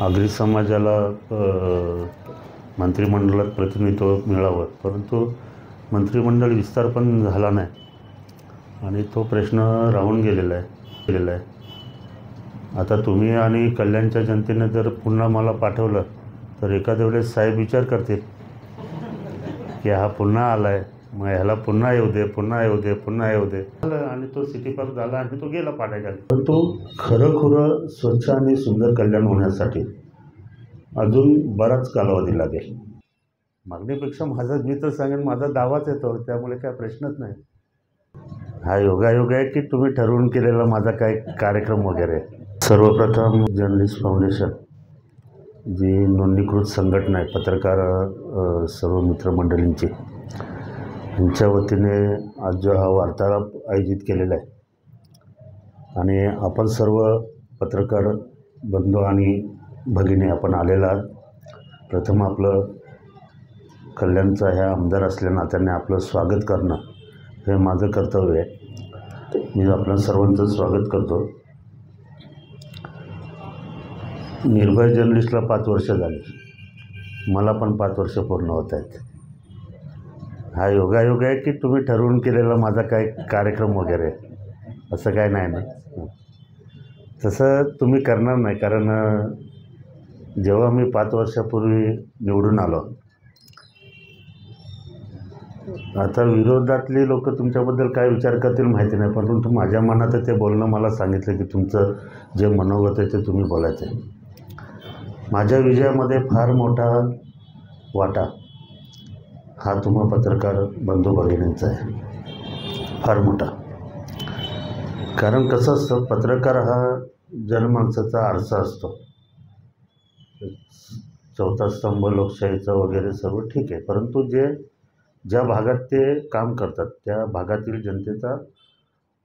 आगरी समाजाला मंत्रिमंडळात प्रतिनिधित्व मिळावं, परंतु मंत्रिमंडळ विस्तार पण झाला नाही आणि तो प्रश्न राहून गेलेला आहे. आता तुम्ही आणि कल्याणच्या जनतेने जर पुन्हा मला पाठवलं तर एखाद्या वेळेस साहेब विचार करतील की हा पुन्हा आला आहे, मग ह्याला पुन्हा येऊ दे आणि तो सिटी पार्क झाला आणि तो गेला पाण्याखाली. पण तो खरं स्वच्छ आणि सुंदर कल्याण होण्यासाठी अजून बराच कालावधी लागेल. मागणीपेक्षा मी तर सांगेन माझा दावाच येतो, त्यामुळे काय प्रश्नच नाही. हा योगायोग आहे की तुम्ही ठरवून केलेला माझा काय कार्यक्रम वगैरे. सर्वप्रथम जर्नलिस्ट फाउंडेशन जी नोंदणीकृत संघटना आहे पत्रकार सर्व मित्रमंडळींची, यांच्या वतीने आज जो हा वार्तालाप आयोजित केलेला आहे आणि आपण सर्व पत्रकार बंधू आणि भगिनी आपण आलेला. प्रथम आपलं कल्याणचा ह्या आमदार असल्या नात्याने आपलं स्वागत करणं हे माझं कर्तव्य आहे. मी आपल्या सर्वांचं स्वागत करतो. निर्भय जर्नलिस्टला 5 वर्ष झाली, मला पण 5 वर्ष पूर्ण होत आहेत. हा योगायोग आहे की तुम्ही ठरवून केलेला माझा काय कार्यक्रम वगैरे, असं काय नाही ना. तसं तुम्ही करणार नाही, कारण जेव्हा मी 5 वर्षापूर्वी निवडून आलो, आता विरोधातली लोक तुमच्याबद्दल काय विचार करतील माहिती नाही, परंतु माझ्या मनात ते बोलणं मला सांगितलं की तुमचं जे मनोगत आहे ते तुम्ही बोलायचं आहे. माझ्या विजयामध्ये फार मोठा वाटा हा तुम्हा पत्रकार बंधू भगिनींचा आहे, फार मोठा. कारण कसं असतं, पत्रकार हा जनमानसाचा आरसा असतो. 4था स्तंभ लोकशाहीचा वगैरे सर्व ठीक आहे, परंतु ज्या भागात ते काम करतात त्या भागातील जनतेचा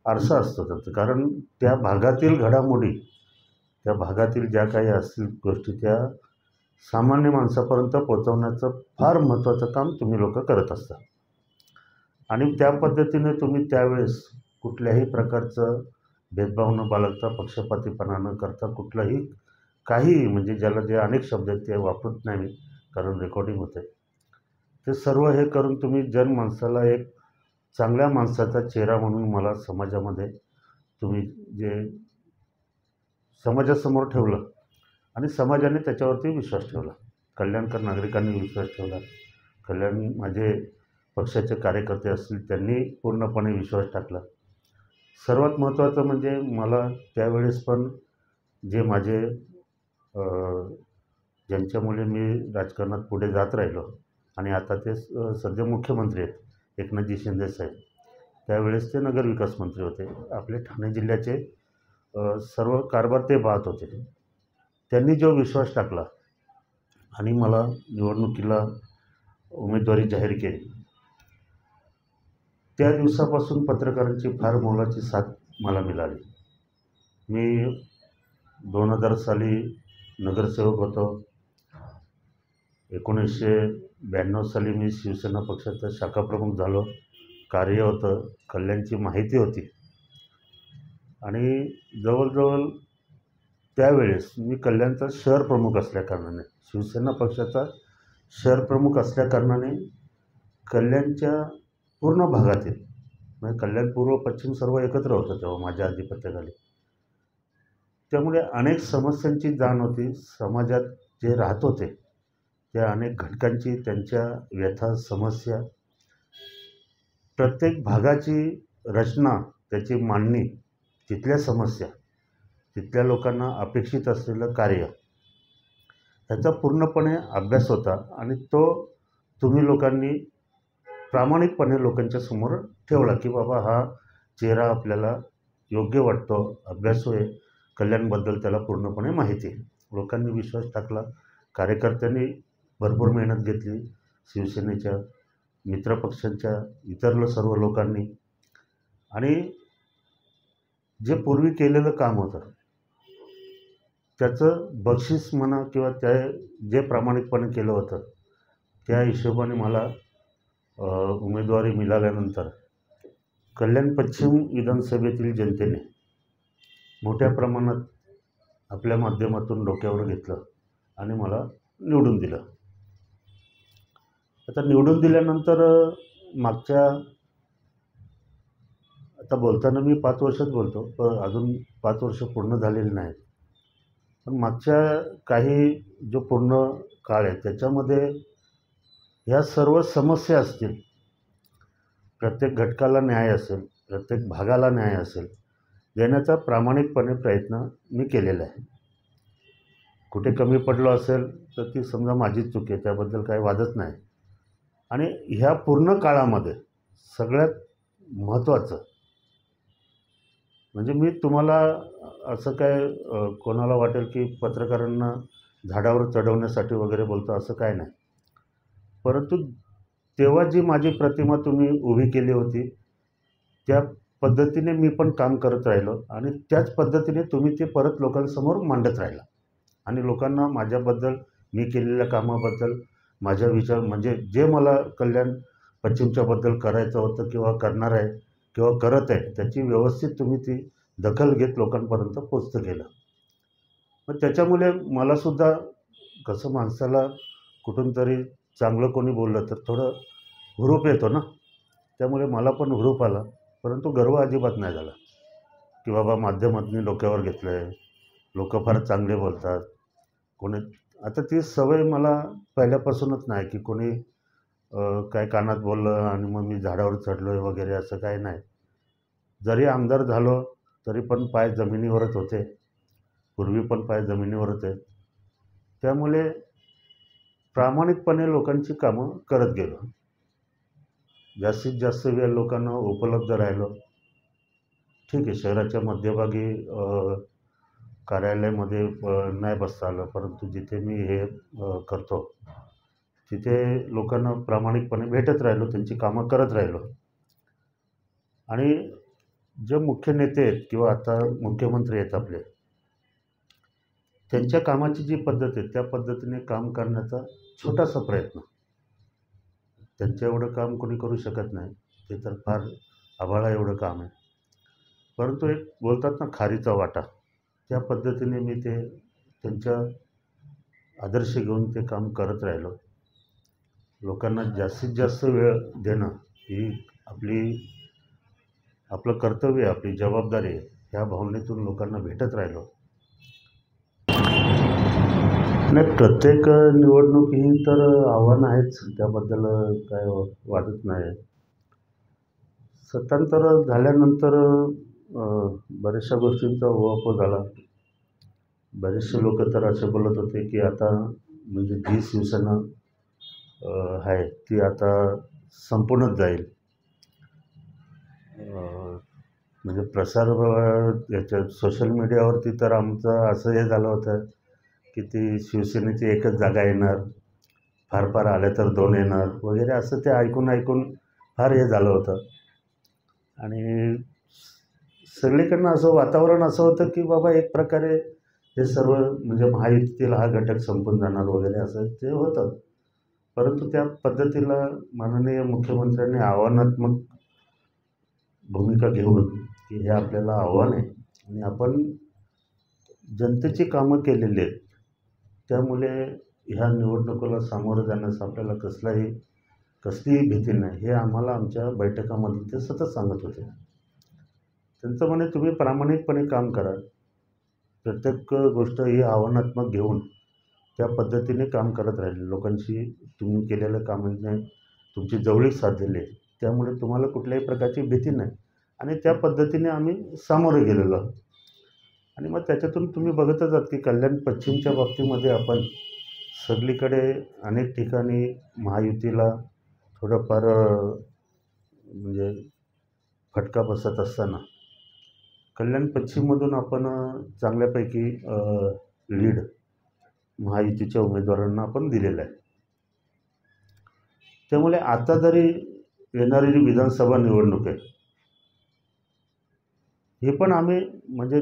आरसा असतो त्यांचा. कारण त्या भागातील घडामोडी, त्या भागातील ज्या काही असतील गोष्टी त्या सामान्य माणसापर्यंत पोहोचवण्याचं फार महत्त्वाचं काम तुम्ही लोक करत असता. आणि त्या पद्धतीने तुम्ही त्यावेळेस कुठल्याही प्रकारचं भेदभाव न बाळगता, पक्षपातीपणा न करता, कुठलाही काही म्हणजे ज्याला जे अनेक शब्द आहेत ते वापरत नाही मी, कारण रेकॉर्डिंग होते, ते सर्व हे करून तुम्ही जनमानसाला एक चांगल्या माणसाचा चेहरा म्हणून मला समाजामध्ये तुम्ही जे समाजासमोर ठेवलं आणि समाजाने त्याच्यावरती विश्वास ठेवला. कल्याणकर नागरिकांनी विश्वास ठेवला, कल्याण माझे पक्षाचे कार्यकर्ते असतील त्यांनी पूर्णपणे विश्वास टाकला. सर्वात महत्त्वाचं म्हणजे मला त्यावेळेस पण जे माझे ज्यांच्यामुळे मी राजकारणात पुढे जात राहिलो आणि आता ते सध्या मुख्यमंत्री आहेत एकनाथजी शिंदे साहेब, त्यावेळेस ते नगरविकास मंत्री होते. आपले ठाणे जिल्ह्याचे सर्व कारभार ते पाहत होते. त्यांनी जो विश्वास टाकला आणि मला निवडणुकीला उमेदवारी जाहीर केली, त्या दिवसापासून पत्रकारांची फार मोलाची साथ मला मिळाली. मी 2000 साली नगरसेवक होतो. 1992 साली मी शिवसेना पक्षाचा शाखाप्रमुख झालो. कार्य होतं, कल्याणची माहिती होती आणि जवळजवळ त्यावेळेस मी कल्याणचा शहर प्रमुख असल्याकारणाने, शिवसेना पक्षाचा शहर प्रमुख असल्याकारणाने कल्याणच्या पूर्ण भागातील म्हणजे कल्याण पूर्व पश्चिम सर्व एकत्र होतं तेव्हा माझ्या अधिपत्याखाली. त्यामुळे अनेक समस्यांची जाण होती. समाजात जे राहत होते त्या अनेक घटकांची, त्यांच्या व्यथा, समस्या, प्रत्येक भागाची रचना, त्याची मांडणी, तिथल्या समस्या, तिथल्या लोकांना अपेक्षित असलेलं कार्य, त्याचा पूर्णपणे अभ्यास होता आणि तो तुम्ही लोकांनी प्रामाणिकपणे लोकांच्या समोर ठेवला की बाबा हा चेहरा आपल्याला योग्य वाटतो, अभ्यासू आहे, कल्याणबद्दल त्याला पूर्णपणे माहिती आहे. लोकांनी विश्वास टाकला, कार्यकर्त्यांनी भरपूर मेहनत घेतली, शिवसेनेच्या मित्रपक्षांच्या इतर सर्व लोकांनी, आणि जे पूर्वी केलेलं काम होतं त्याचं बक्षीस म्हणा किंवा त्या जे प्रामाणिकपणे केलं होतं त्या हिशोबाने मला उमेदवारी मिळाल्यानंतर कल्याण पश्चिम विधानसभेतील जनतेने मोठ्या प्रमाणात आपल्या माध्यमातून डोक्यावर घेतलं आणि मला निवडून दिलं. आता निवडून दिल्यानंतर मागच्या, आता बोलताना मी 5 वर्षच बोलतो, पण अजून 5 वर्ष पूर्ण झालेली नाहीत. पण मागच्या काही जो पूर्ण काळ आहे त्याच्यामध्ये ह्या सर्व समस्या असतील, प्रत्येक घटकाला न्याय असेल, प्रत्येक भागाला न्याय असेल, देण्याचा प्रामाणिकपणे प्रयत्न मी केलेला आहे. कुठे कमी पडलो असेल तर ती समजा माझीच चूक आहे, त्याबद्दल काही वादच नाही. आणि ह्या पूर्ण काळामध्ये सगळ्यात महत्त्वाचं म्हणजे मी तुम्हाला असं काय कोणाला वाटेल की पत्रकारांना झाडावर चढवण्यासाठी वगैरे बोलतो असं काय नाही. परंतु तेव्हा जी माझी प्रतिमा तुम्ही उभी केली होती त्या पद्धतीने मी पण काम करत राहिलो आणि त्याच पद्धतीने तुम्ही ते परत लोकांसमोर मांडत राहिला आणि लोकांना माझ्याबद्दल, मी केलेल्या कामाबद्दल, माझ्या विचार म्हणजे जे मला कल्याण पश्चिमच्याबद्दल करायचं होतं किंवा करणार आहे किंवा करत आहे त्याची व्यवस्थित तुम्ही ती दखल घेत लोकांपर्यंत पोचतं केलं. मग त्याच्यामुळे मलासुद्धा कसं माणसाला कुठून तरी चांगलं कोणी बोललं तर थोडं हुरूप येतो ना, त्यामुळे मला पण हुरूप आला. परंतु गर्व अजिबात नाही झाला की बाबा माध्यमातून डोक्यावर घेतलं आहे, लोक फार चांगले बोलतात. कोणी आता ती सवय मला पहिल्यापासूनच नाही की कोणी काय कानात बोललं आणि मग मी झाडावर चढलो आहे वगैरे असं काही नाही. जरी आमदार झालो तरी पण पाय जमिनीवरच होते, पूर्वी पण पाय जमिनीवरच आहेत. त्यामुळे प्रामाणिकपणे लोकांची कामं करत गेलो, जास्तीत जास्त वेळ लोकांना उपलब्ध राहिलो. ठीक आहे, शहराच्या मध्यभागी कार्यालयामध्ये नाही बसता आलं, परंतु जिथे मी हे करतो तिथे लोकांना प्रामाणिकपणे भेटत राहिलो, त्यांची कामं करत राहिलो. आणि जे मुख्य नेते आहेत किंवा आता मुख्यमंत्री आहेत आपले, त्यांच्या कामाची जी पद्धत आहे त्या पद्धतीने काम करण्याचा छोटासा प्रयत्न. त्यांच्या एवढं काम कोणी करू शकत नाही, ते तर फार आभाळा एवढं काम आहे. परंतु एक बोलतात ना खारीचा वाटा, त्या पद्धतीने मी ते त्यांच्या आदर्श घेऊन ते काम करत राहिलो. लोकांना जास्तीत जास्त वेळ देणं ही आपलं कर्तव्य, आपली जबाबदारी आहे, ह्या भावनेतून लोकांना भेटत राहिलो. नाही, प्रत्येक निवडणूक ही तर आव्हान आहेच, त्याबद्दल काय वादच नाही. सत्तांतर झाल्यानंतर बऱ्याचशा गोष्टींचा उहापोह झाला. बरेचसे लोक तर असे बोलत होते की आता म्हणजे जी शिवसेना आहे ती आता संपूर्णच जाईल. म्हणजे प्रसार याच्या सोशल मीडियावरती तर आमचं असं हे झालं होतं की ती शिवसेनेची एकच जागा येणार, फार फार आल्या तर 2 येणार वगैरे, असं ते ऐकून फार हे झालं होतं. आणि सगळीकडनं असं वातावरण असं होतं की बाबा एक प्रकारे हे सर्व म्हणजे महायुतीतील हा घटक संपून जाणार वगैरे असं ते होतं. परंतु त्या पद्धतीला माननीय मुख्यमंत्र्यांनी आव्हानात्मक भूमिका घेऊन की हे आपल्याला आव्हान आहे आणि आपण जनतेची कामं केलेली आहेत, त्यामुळे ह्या निवडणुकीला सामोरं जाण्यास आपल्याला कसलीही भीती नाही, हे आम्हाला आमच्या बैठकामध्ये ते सतत सांगत होते. त्यांचं म्हणे तुम्ही प्रामाणिकपणे काम करा, प्रत्येक गोष्ट ही आव्हानात्मक घेऊन त्या पद्धतीने काम करत राहिले. लोकांशी तुम्ही केलेल्या कामाने तुमची जवळीक साधलेली आहे, त्यामुळे तुम्हाला कुठल्याही प्रकारची भीती नाही. आणि त्या पद्धतीने आम्ही सामोरे गेलेलो आहोत. आणि मग त्याच्यातून तुम्ही बघतच आहात की कल्याण पश्चिमच्या बाबतीमध्ये आपण सगळीकडे अनेक ठिकाणी महायुतीला थोडंफार म्हणजे फटका बसत असताना कल्याण पश्चिममधून आपण चांगल्यापैकी लीड महायुतीच्या उमेदवारांना आपण दिलेलं आहे. त्यामुळे आता जरी येणारी जी विधानसभा निवडणूक आहे हे पण आम्ही म्हणजे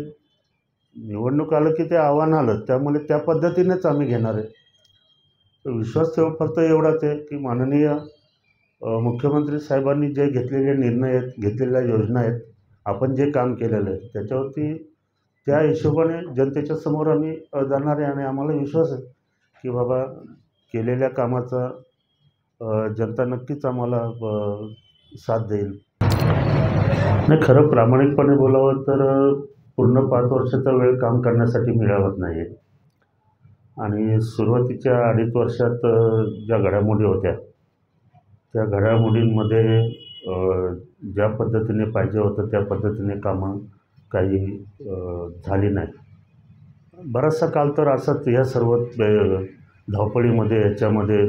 निवडणूक आलं की ते आव्हान आलं, त्यामुळे त्या पद्धतीनेच आम्ही घेणार आहे. विश्वास ठेव फक्त एवढाच आहे की माननीय मुख्यमंत्री साहेबांनी जे घेतलेले निर्णय आहेत, घेतलेल्या योजना आहेत, आपण जे काम केलेलं आहे त्याच्यावरती त्या हिशोबाने जनतेच्या समोर आम्ही जाणार आहे. आणि आम्हाला विश्वास आहे की बाबा केलेल्या कामाचा जनता नक्कीच आम्हाला साथ देईल. नाही, खरं प्रामाणिकपणे बोलावं तर पूर्ण 5 वर्षाचा वेळ काम करण्यासाठी मिळावत नाही आहे. आणि सुरुवातीच्या 2.5 वर्षात ज्या घडामोडी होत्या, त्या घडामोडींमध्ये ज्या पद्धतीने पाहिजे होतं त्या पद्धतीने कामं काही झाली नाही. बराचसा काळ तर असाच या सर्व धावपळीमध्ये याच्यामध्ये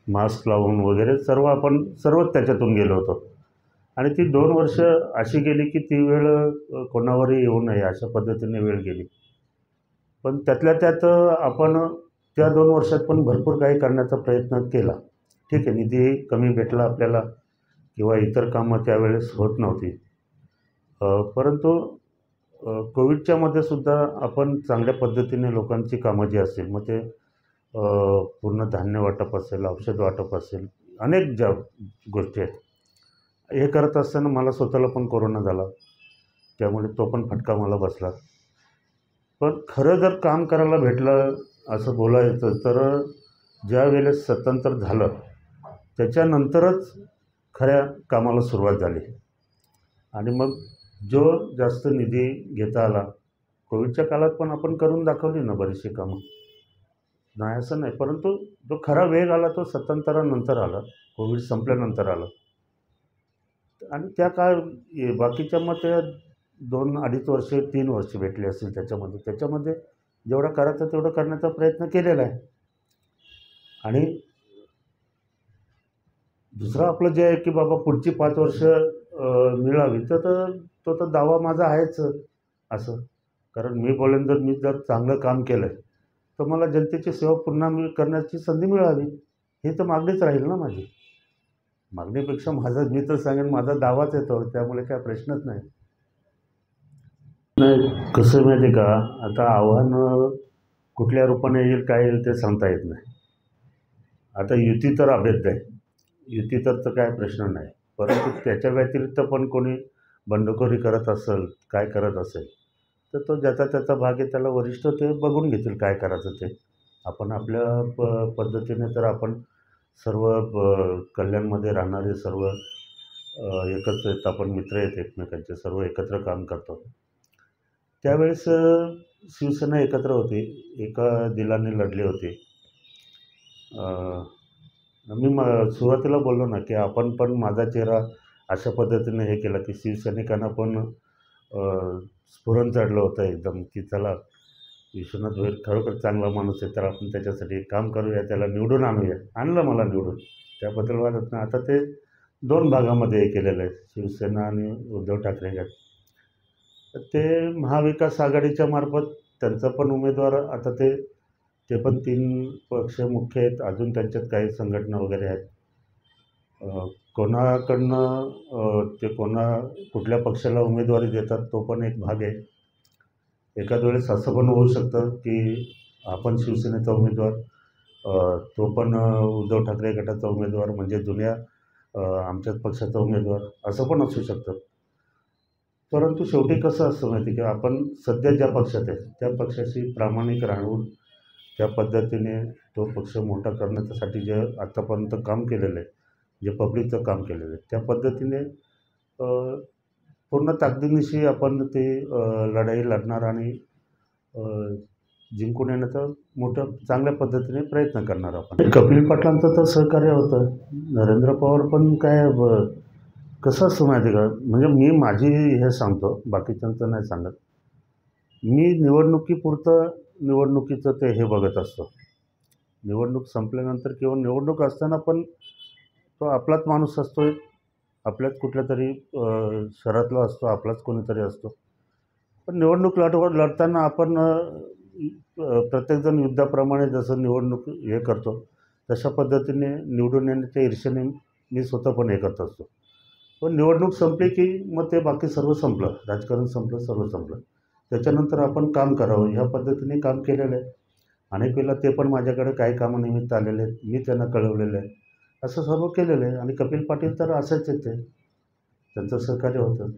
मास्क लावून वगैरे सर्वच त्याच्यातून गेलो होतो. आणि ती 2 वर्ष अशी गेली की ती वेळ कोणावरही येऊ नये अशा पद्धतीने वेळ गेली. पण त्यातल्या त्यात आपण त्या 2 वर्षात पण भरपूर काही करण्याचा प्रयत्न केला. ठीक आहे, निधी कमी भेटला आपल्याला किंवा इतर कामं त्यावेळेस होत नव्हती. परंतु कोविडच्या मध्ये सुद्धा आपण चांगल्या पद्धतीने लोकांची कामं जी असतील, मग ते पूर्ण धान्य वाटप असेल, औषध वाटप असेल, अनेक ज्या गोष्टी आहेत, हे करत असताना मला स्वतःला पण कोरोना झाला. त्यामुळे तो पण फटका मला बसला. पण खरं जर काम करायला भेटलं असं बोलायचं तर ज्या वेळेस स्वतंत्र झालं त्याच्यानंतरच खऱ्या कामाला सुरुवात झाली. आणि मग जो जास्त निधी घेता आला, कोविडच्या काळात पण आपण करून दाखवली ना बरीचशी कामं, नाही असं नाही. परंतु जो खरा वेग आला तो स्वातंत्र्यानंतर आला, कोविड संपल्यानंतर आला. आणि त्या बाकीच्या मग ते 2-2.5 वर्ष 3 वर्ष भेटले असतील त्याच्यामध्ये जेवढं करायचं तेवढं करण्याचा प्रयत्न केलेला आहे. आणि दुसरं आपलं जे आहे की बाबा पुढची 5 वर्ष मिळावी तर दावा माझा आहेच असं. कारण मी बोलेन मी जर चांगलं काम केलं आहे तर मला जनतेची सेवा पुन्हा करण्याची संधी मिळावी, ही तर मागणीच राहील ना माझी. मागणीपेक्षा मी तर सांगेन माझा दावाच येतो, त्यामुळे काय प्रश्नच नाही. नाही, कसं माहिती आहे का, आता आव्हान कुठल्या रूपाने येईल काय येईल ते सांगता येत नाही. आता युती तर अभेद्य आहे, युती तर काय प्रश्न नाही. परंतु त्याच्या व्यतिरिक्त पण कोणी बंडखोरी करत असेल, काय करत असेल, तर तो ज्याचा त्याचा भाग आहे, त्याला वरिष्ठ ते बघून घेतील काय करायचं ते. आपण आपल्या पद्धतीने तर आपण सर्व कल्याणमध्ये राहणारे सर्व एकत्र आहेत, आपण मित्र आहेत एकमेकांचे, सर्व एकत्र काम करतो. त्यावेळेस शिवसेना एकत्र होती, एका दिलाने लढली होती. मी सुरुवातीला बोललो ना की आपण पण माझा चेहरा अशा पद्धतीने हे केला की शिवसैनिकांना पण स्फुरण चढलं होतं एकदम, की चला विश्वनाथ भोईर खरोखर चांगला माणूस आहे, तर आपण त्याच्यासाठी काम करूया, त्याला निवडून आणूया. आणलं मला निवडून, त्याबद्दल वाटत नाही. आता ते 2 भागामध्ये हे केलेलं आहे, शिवसेना आणि उद्धव ठाकरे गट. तर ते महाविकास आघाडीच्या मार्फत त्यांचा पण उमेदवार, आता ते पण 3 पक्ष मुख्य आहेत, अजून त्यांच्यात काही संघटना वगैरे आहेत. कोणाकडनं ते कुठल्या पक्षाला उमेदवारी देतात तो पण एक भाग आहे. एखाद वेळेस असं पण होऊ शकतं की आपण शिवसेनेचा उमेदवार, तो पण उद्धव ठाकरे गटाचा उमेदवार, म्हणजे जुन्या आमच्याच पक्षाचा उमेदवार, असं पण असू शकतं. परंतु शेवटी कसं असतं माहिती की आपण सध्या ज्या पक्षात आहे त्या पक्षाशी प्रामाणिक राहून त्या पद्धतीने तो पक्ष मोठा करण्यासाठी जे आत्तापर्यंत काम केलेलं आहे, जे पब्लिकचं काम केलेलं आहे, त्या पद्धतीने पूर्ण ताकदीनिशी आपण ते लढाई लढणार आणि जिंकून येण्याचा चांगल्या पद्धतीने प्रयत्न करणार आपण. कपिल पाटलांचं तर सहकार्य होतं. नरेंद्र पवार पण काय कसं असतं माहिती आहे का, म्हणजे मी माझी हे सांगतो, बाकीच्यांचं नाही सांगत. मी निवडणुकीचं ते हे बघत असतो. निवडणूक संपल्यानंतर किंवा निवडणूक असताना पण तो आपलाच माणूस असतो, आपल्याच कुठल्या तरी शहरातला असतो, आपलाच कोणीतरी असतो. पण निवडणूक लढताना आपण प्रत्येकजण युद्धाप्रमाणे जसं निवडणूक हे करतो तशा पद्धतीने निवडून येण्याच्या ईर्षेने मी स्वतः पण हे करत असतो. पण निवडणूक संपली की मग ते बाकी सर्व संपलं, राजकारण संपलं, सर्व संपलं. त्याच्यानंतर आपण काम करावं ह्या पद्धतीने काम केलेलं आहे. अनेक वेळेला ते पण माझ्याकडे काही कामानिमित्त आलेले आहेत, मी त्यांना कळवलेलं आहे, असं सर्व केलेलं आहे. आणि कपिल पाटील तर असेच आहेत, त्यांचं सहकार्य होतं.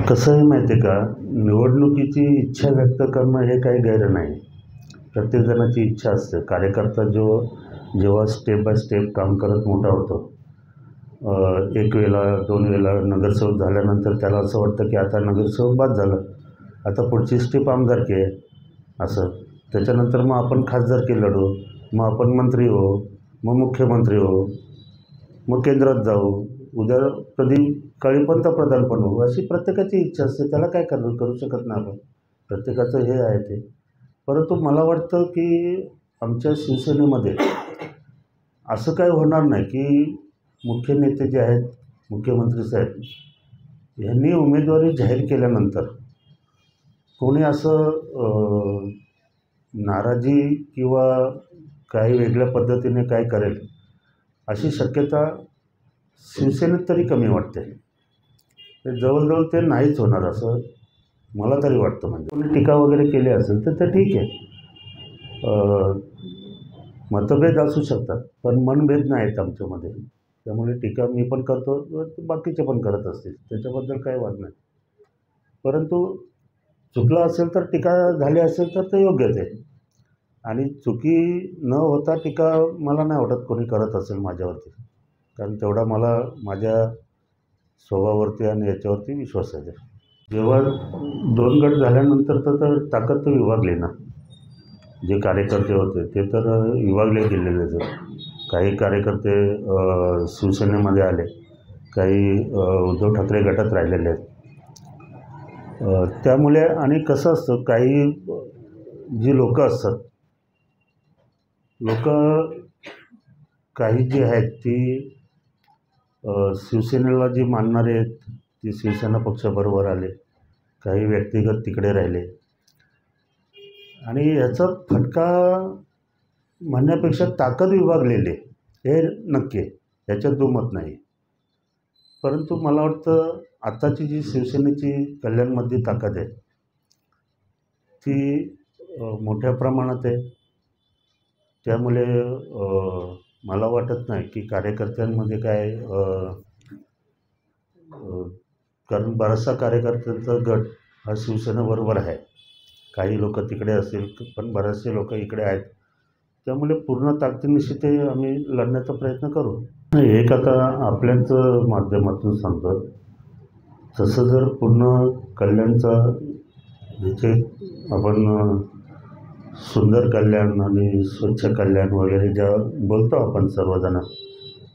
कसं आहे माहिती आहे का, निवडणुकीची इच्छा व्यक्त करणं हे काही गैर नाही. प्रत्येकजणाची इच्छा असते. कार्यकर्ता जेव्हा स्टेप बाय स्टेप काम करत मोठा होतो, एक वेळेला 2 वेळेला नगरसेवक झाल्यानंतर त्याला असं वाटतं की आता नगरसेवक बाद झालं, आता पुढची स्टेप आमदारकी आहे असं. त्याच्यानंतर मग आपण खासदारकी लढू, मग आपण मंत्री हो, मग मुख्यमंत्री हो, मग केंद्रात जाऊ, उद्या कधी काळी पंतप्रधान पण होऊ, अशी प्रत्येकाची इच्छा असते. त्याला काय करू शकत नाही आपण, प्रत्येकाचं हे आहे ते. परंतु मला वाटतं की आमच्या शिवसेनेमध्ये असं काय होणार नाही की मुख्य नेते जे आहेत, मुख्यमंत्री साहेब यांनी उमेदवारी जाहीर केल्यानंतर कोणी असं नाराजी किंवा काही वेगळ्या पद्धतीने काय करेल अशी शक्यता शिवसेनेत तरी कमी वाटते. ते जवळजवळ ते नाहीच होणार असं मला तरी वाटतं. म्हणजे कोणी टीका वगैरे केली असेल तर ते ठीक आहे, मतभेद असू शकतात, पण मनभेद नाहीत आमच्यामध्ये. त्यामुळे टीका मी पण करतो, बाकीचे पण करत असतील, त्याच्याबद्दल काही वाद नाही. परंतु चुकलं असेल तर टीका झाली असेल तर ते योग्यच आहे. आणि चुकी न होता टीका मला नाही वाटत कोणी करत असेल माझ्यावरती, कारण तेवढा मला माझ्या स्वभावावरती आणि याच्यावरती विश्वास आहे. जेव्हा 2 गट झाल्यानंतर तर ताकद तर विभागली ना. जे कार्यकर्ते होते ते तर विभागले गेलेलेच आहेत. काही कार्यकर्ते शिवसेनेमध्ये आले, काही उद्धव ठाकरे गटात राहिलेले आहेत. त्यामुळे आणि कसं असतं, काही जी लोकं असतात, काही जी आहेत ती शिवसेनेला जी मानणारे आहेत ती शिवसेना पक्षाबरोबर आले, काही व्यक्तिगत तिकडे राहिले. आणि याचा फटका म्हणण्यापेक्षा ताकद विभागलेली हे नक्की आहे, याच्यात दुमत नाही. परंतु मला वाटतं आत्ताची जी शिवसेनेची कल्याणमधली ताकद आहे ती मोठ्या प्रमाणात आहे. त्यामुळे मला वाटत नाही की कार्यकर्त्यांमध्ये काय, कारण बराचसा कार्यकर्त्यांचा गट हा शिवसेनेबरोबर आहे. काही लोक तिकडे असतील पण बरेचसे लोक इकडे आहेत. त्यामुळे पूर्ण ताकदीनिशी ते आम्ही लढण्याचा प्रयत्न करू. एक आता आपल्याचं माध्यमातून सांगतो, तसं जर पूर्ण कल्याणचा जिथे आपण सुंदर कल्याण आणि स्वच्छ कल्याण वगैरे ज्या बोलतो आपण सर्वजण,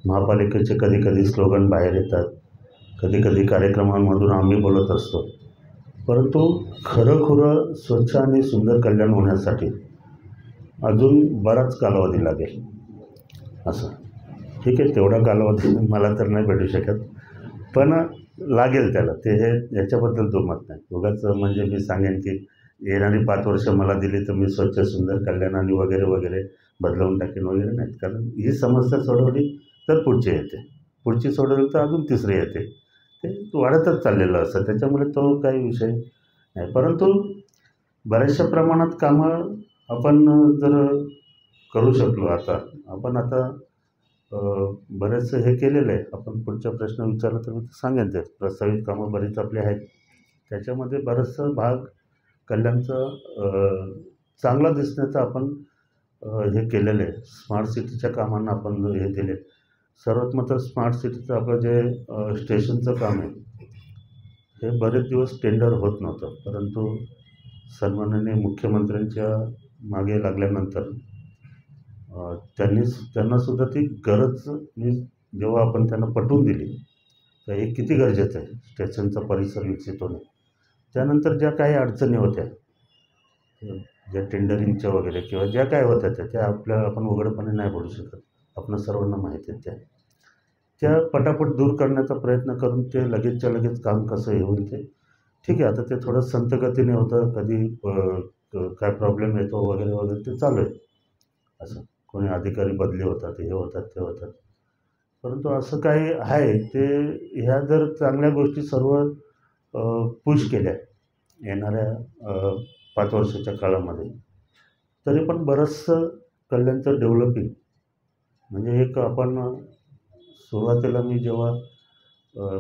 महापालिकेचे कधी कधी स्लोगन बाहेर येतात, कधी कधी कार्यक्रमांमधून आम्ही बोलत असतो. परंतु खरंखुरं स्वच्छ आणि सुंदर कल्याण होण्यासाठी अजून बराच कालावधी लागेल. असं ठीक आहे, तेवढा कालावधी मला तर नाही भेटू शकत, पण लागेल त्याला. ते हे याच्याबद्दल दुमत नाही. उगाच म्हणजे मी सांगेन की येणारी 5 वर्ष मला दिली तर मी स्वच्छ सुंदर कल्याण आणि वगैरे वगैरे बदलवून टाकेन वगैरे नाहीत. कारण ही समस्या सोडवली तर पुढची येते, पुढची सोडवली तर अजून तिसरी येते, ते वाढतच चाललेलं असतं. त्याच्यामुळे तो काही विषय नाही. परंतु बऱ्याचशा प्रमाणात कामं आपण जर करू शकलो, आपण आता बरेचसे हे केलेलं आहे. आपण पुढचा प्रश्न विचारला तर मी सांगेन, ते प्रस्तावित कामं बरीच आपली आहेत. त्याच्यामध्ये बराचसा भाग कल्याणचं चांगला दिसण्याचं आपण हे केलेलं आहे. स्मार्ट सिटीच्या कामांना आपण हे दिले. सर्वात महत्त्वाचं स्मार्ट सिटीचं आपलं जे स्टेशनचं काम आहे, हे बरेच दिवस टेंडर होत नव्हतं. परंतु सन्माननीय मुख्यमंत्र्यांच्या मागे लागल्यानंतर त्यांनासुद्धा ती गरज जेव्हा आपण त्यांना पटवून दिली तर हे किती गरजेचं आहे स्टेशनचा परिसर विकसित होणे. त्यानंतर ज्या काही अडचणी होत्या, ज्या टेंडरिंगच्या वगैरे किंवा ज्या काय होत्या त्या आपण उघडपणे नाही बोलू शकत, आपण सर्वांना माहिती आहे. त्या पटापट दूर करण्याचा प्रयत्न करून ते लगेचच्या लगेच काम कसं हे होईल ते ठीक आहे. आता ते थोडं संथ गतीने होतं, कधी काय प्रॉब्लेम येतो वगैरे वगैरे ते चालू आहे. असं कोणी अधिकारी बदली होतात, हे होतात ते होतात. परंतु असं काही आहे ते, ह्या जर चांगल्या गोष्टी सर्व पुश केल्या येणाऱ्या 5 वर्षाच्या काळामध्ये, तरी पण बरंचसं कल्याणचं डेव्हलपिंग म्हणजे एक आपण सुरुवातीला मी जेव्हा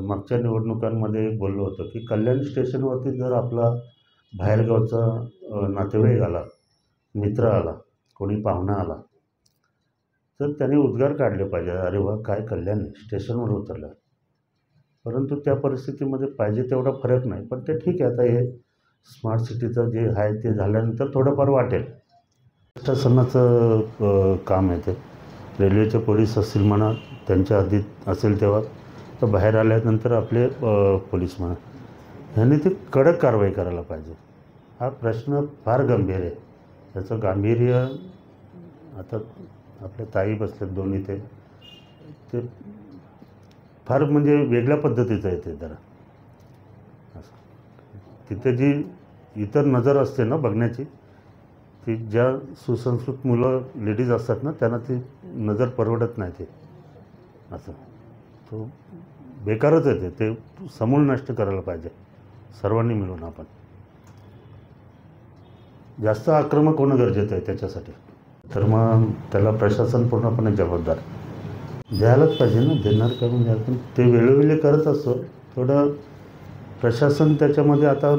मागच्या निवडणुकांमध्ये बोललो होतो की कल्याण स्टेशनवरती जर आपला बाहेरगावचा नातेवाईक आला, मित्र आला, कोणी पाहुणा आला तर त्याने उद्गार काढले पाहिजे, अरे वा काय कल्याण आहे, स्टेशनवर उतरलं. परंतु त्या परिस्थितीमध्ये पाहिजे तेवढा फरक नाही. पण ते ठीक आहे, आता हे स्मार्ट सिटीचं जे आहे ते झाल्यानंतर थोडंफार वाटेल. प्रशासनाचं काम आहे ते. रेल्वेचे पोलीस असतील म्हणा, त्यांच्या हद्दीत असेल तेव्हा, तर बाहेर आल्यानंतर आपले पोलीस म्हणा, ह्यांनी ती कडक कारवाई करायला पाहिजे. हा प्रश्न फार गंभीर आहे. त्याचं गांभीर्य आता आपल्या ताई बसलेत दोन्ही, ते फार म्हणजे वेगळ्या पद्धतीचं आहे ते जरा. असं तिथे जी इतर नजर असते ना बघण्याची, ती ज्या सुसंस्कृत मुलं लेडीज असतात ना, त्यांना ती नजर परवडत नाही. ते असं तो बेकारच आहे. ते समूळ नष्ट करायला पाहिजे सर्वांनी मिळून. आपण जास्त आक्रमक होणं गरजेचं आहे त्याच्यासाठी. तर मग त्याला प्रशासन पूर्णपणे जबाबदार द्यायलाच पाहिजे ना. देणार करून द्या, पण ते वेळोवेळी करत असतो. थोडं प्रशासन त्याच्यामध्ये आता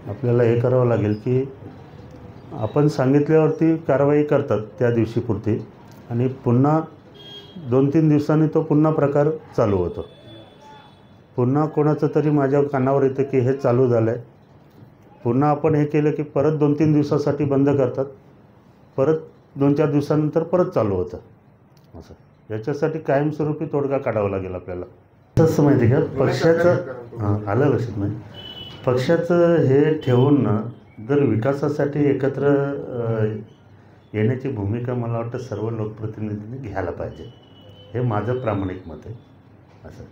आपल्याला हे करावं लागेल की आपण सांगितल्यावरती कारवाई करतात त्या दिवशीपुरती, आणि पुन्हा 2-3 दिवसांनी तो पुन्हा प्रकार चालू होतो. पुन्हा कोणाचं तरी माझ्या कानावर येतं की हे चालू झालं आहे. पुन्हा आपण हे केलं की परत 2-3 दिवसासाठी बंद करतात, परत 2-4 दिवसानंतर परत चालू होतं. असं याच्यासाठी कायमस्वरूपी तोडगा काढावा लागेल आपल्याला. तसं माहिती आहे का, पक्षाचं आलं लक्षात नाही, पक्षाचं हे ठेवून ना, जर विकासासाठी एकत्र येण्याची भूमिका मला वाटतं सर्व लोकप्रतिनिधींनी घ्यायला पाहिजे. हे माझं प्रामाणिक मत आहे. असं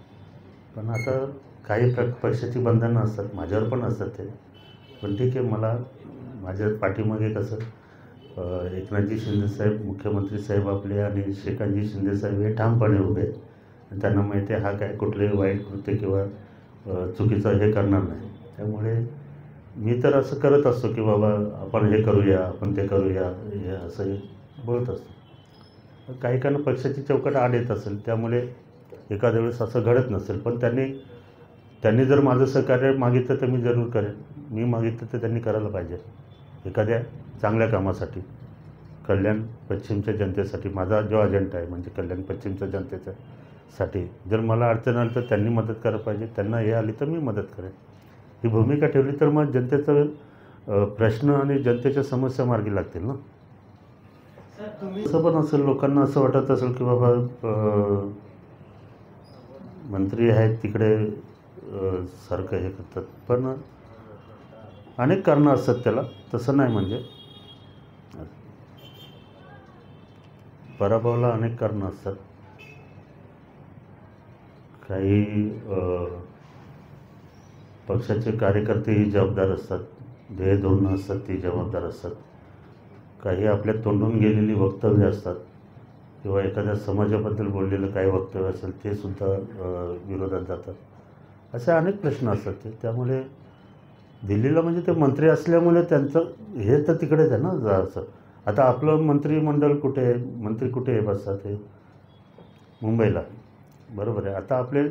पण आता काही पक्षाची बंधनं असतात, माझ्यावर पण असतात ते. पण ठीक आहे, मला माझ्या पाठीमागे कसं एकनाथजी शिंदेसाहेब मुख्यमंत्री साहेब आपले आणि श्रीकांतजी शिंदेसाहेब हे ठामपणे उभे आहेत. त्यांना माहिती आहे हा काय कुठलंही वाईट कृत्य किंवा चुकीचं हे करणार नाही. त्यामुळे मी तर असं करत असतो की बाबा आपण हे करूया, आपण ते करूया, हे असं बोलत असतो. काही कारणं पक्षाची चौकट आड येत असेल, त्यामुळे एखाद्या वेळेस असं घडत नसेल. पण त्यांनी जर माझं सहकार्य मागितलं तर मी जरूर करेन. मी मागितलं तर त्यांनी करायला पाहिजे एखाद्या चांगल्या कामासाठी, कल्याण पश्चिमच्या जनतेसाठी. माझा जो अजेंडा आहे म्हणजे कल्याण पश्चिमच्या जनतेच्यासाठी. जर मला अडचण आली तर त्यांनी मदत करायला पाहिजे, त्यांना हे आली तर मी मदत करेन. ही भूमिका ठेवली तर मग जनतेचा प्रश्न आणि जनतेच्या समस्या मार्गी लागतील ना. असं पण असेल, लोकांना असं वाटत असेल की बाबा मंत्री आहेत तिकडे सारखं हे करतात, पण अनेक कारणं असतात त्याला. तसं नाही म्हणजे पराभवाला अनेक कारणं असतात. काही पक्षाचे कार्यकर्तेही जबाबदार असतात, ध्येय धोरणं असतात ती जबाबदार असतात. काही आपल्या तोंडून गेलेली वक्तव्य असतात किंवा एखाद्या समाजाबद्दल बोललेलं काही वक्तव्य असेल ते सुद्धा विरोधात जातात. असे अनेक प्रश्न असतात ते. त्यामुळे दिल्लीला म्हणजे ते मंत्री असल्यामुळे त्यांचं हे तर तिकडेच आहे ना जायचं. आता आपलं मंत्रिमंडळ कुठे आहे, मंत्री कुठे आहे बसतात, ते मुंबईला, बरोबर आहे. आता आपले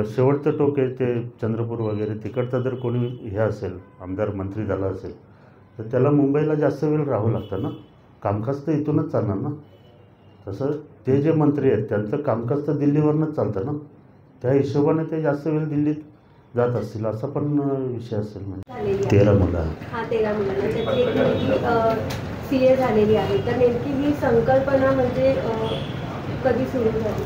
शेवटचं टोक आहे ते चंद्रपूर वगैरे, तिकडचं जर कोणी हे असेल आमदार मंत्री झाला असेल तर त्याला मुंबईला जास्त वेळ राहावं लागतं ना. कामकाज तर इथूनच चालणार ना. तसं ते जे मंत्री आहेत त्यांचं कामकाज तर दिल्लीवरूनच चालतं ना. त्या हिशोबाने ते जास्त वेळ दिल्लीत जात असतील, असा पण विषय असेल. म्हणजे 13 मुलं, 13 मुलांना त्याची एक मुलगी CA झालेली आहे. तर नेमकी ही संकल्पना म्हणजे कधी सुरू झाली?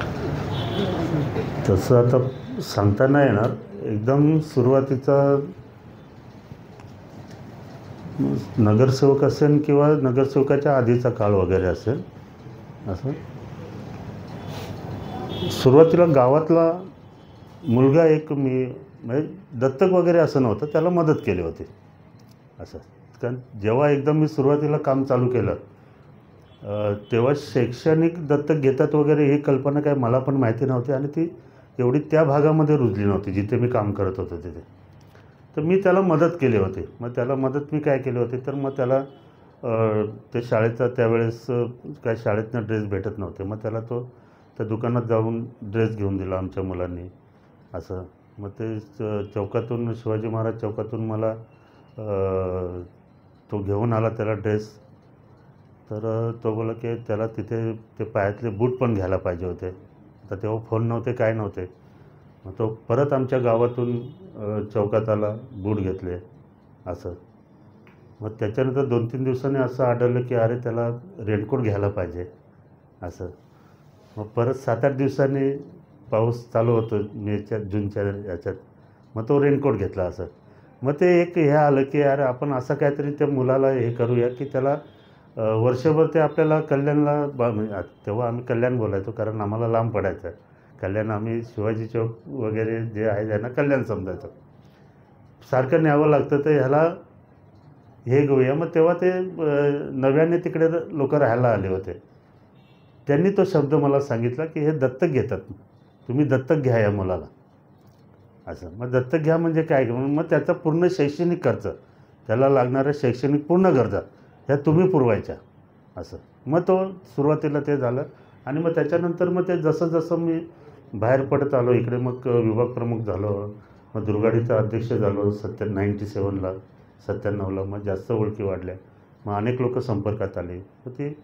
तसं आता सांगता नाही येणार. एकदम सुरुवातीचा नगरसेवक असेल किंवा नगरसेवकाच्या आधीचा काळ वगैरे असेल. असं सुरुवातीला गावातला मुलगा एक मी म्हणजे दत्तक वगैरे असं नव्हतं, त्याला मदत केली होती असं. कारण जेव्हा एकदम मी सुरुवातीला काम चालू केलं तेव्हा शैक्षणिक दत्तक घेतात वगैरे ही कल्पना काय मला पण माहिती नव्हती, आणि ती एवढी त्या भागामध्ये रुजली नव्हती जिथे मी काम करत होतो तिथे. तर मी त्याला मदत केली होती. मग त्याला मदत मी काय केली होती, तर मग त्याला ते शाळेचा त्यावेळेस काय शाळेतनं ड्रेस भेटत नव्हते, मग त्याला तो त्या दुकानात जाऊन ड्रेस घेऊन दिला आमच्या मुलांनी असं. मग ते चौकातून शिवाजी महाराज चौकातून मला तो घेऊन आला त्याला ड्रेस. तर तो बोला की त्याला तिथे ते पायातले बूट पण घ्यायला पाहिजे होते. तर तेव्हा फोन नव्हते, काय नव्हते. मग तो परत आमच्या गावातून चौकात आला, बूट घेतले असं. मग त्याच्यानंतर 2-3 दिवसांनी असं आढळलं की अरे त्याला रेनकोट घ्यायला पाहिजे असं. मग परत 7-8 दिवसांनी पाऊस चालू होतो मेच्या जूनच्या याच्यात. मग तो रेनकोट घेतला असं. मग ते एक हे आलं की यार आपण असं काहीतरी त्या मुलाला हे करूया की त्याला वर्षभर ते आपल्याला कल्याणला म्हणजे तेव्हा आम्ही कल्याण बोलायचो कारण आम्हाला लांब पडायचं. कल्याण आम्ही शिवाजी चौक वगैरे जे आहे त्यांना कल्याण समजायचं. सारखं न्यावं लागतं तर ह्याला हे घेऊया. मग तेव्हा ते नव्याने तिकडे लोक राहायला आले होते. त्यांनी तो शब्द मला सांगितला की हे दत्तक घेतात, तुम्ही दत्तक घ्या या मुलाला असं. मग दत्तक घ्या म्हणजे काय, मग त्याचा पूर्ण शैक्षणिक खर्च, त्याला लागणाऱ्या शैक्षणिक पूर्ण गरजा ह्या तुम्ही पुरवायच्या असं. मग तो सुरुवातीला ते झालं. आणि मग त्याच्यानंतर मग ते जसं जसं मी बाहेर पडत आलो इकडे, मग विभाग प्रमुख झालो, मग दुर्गाडीचा अध्यक्ष झालो 97ला 97ला. मग जास्त ओळखी वाढल्या, मग अनेक लोक संपर्कात आले. तर ती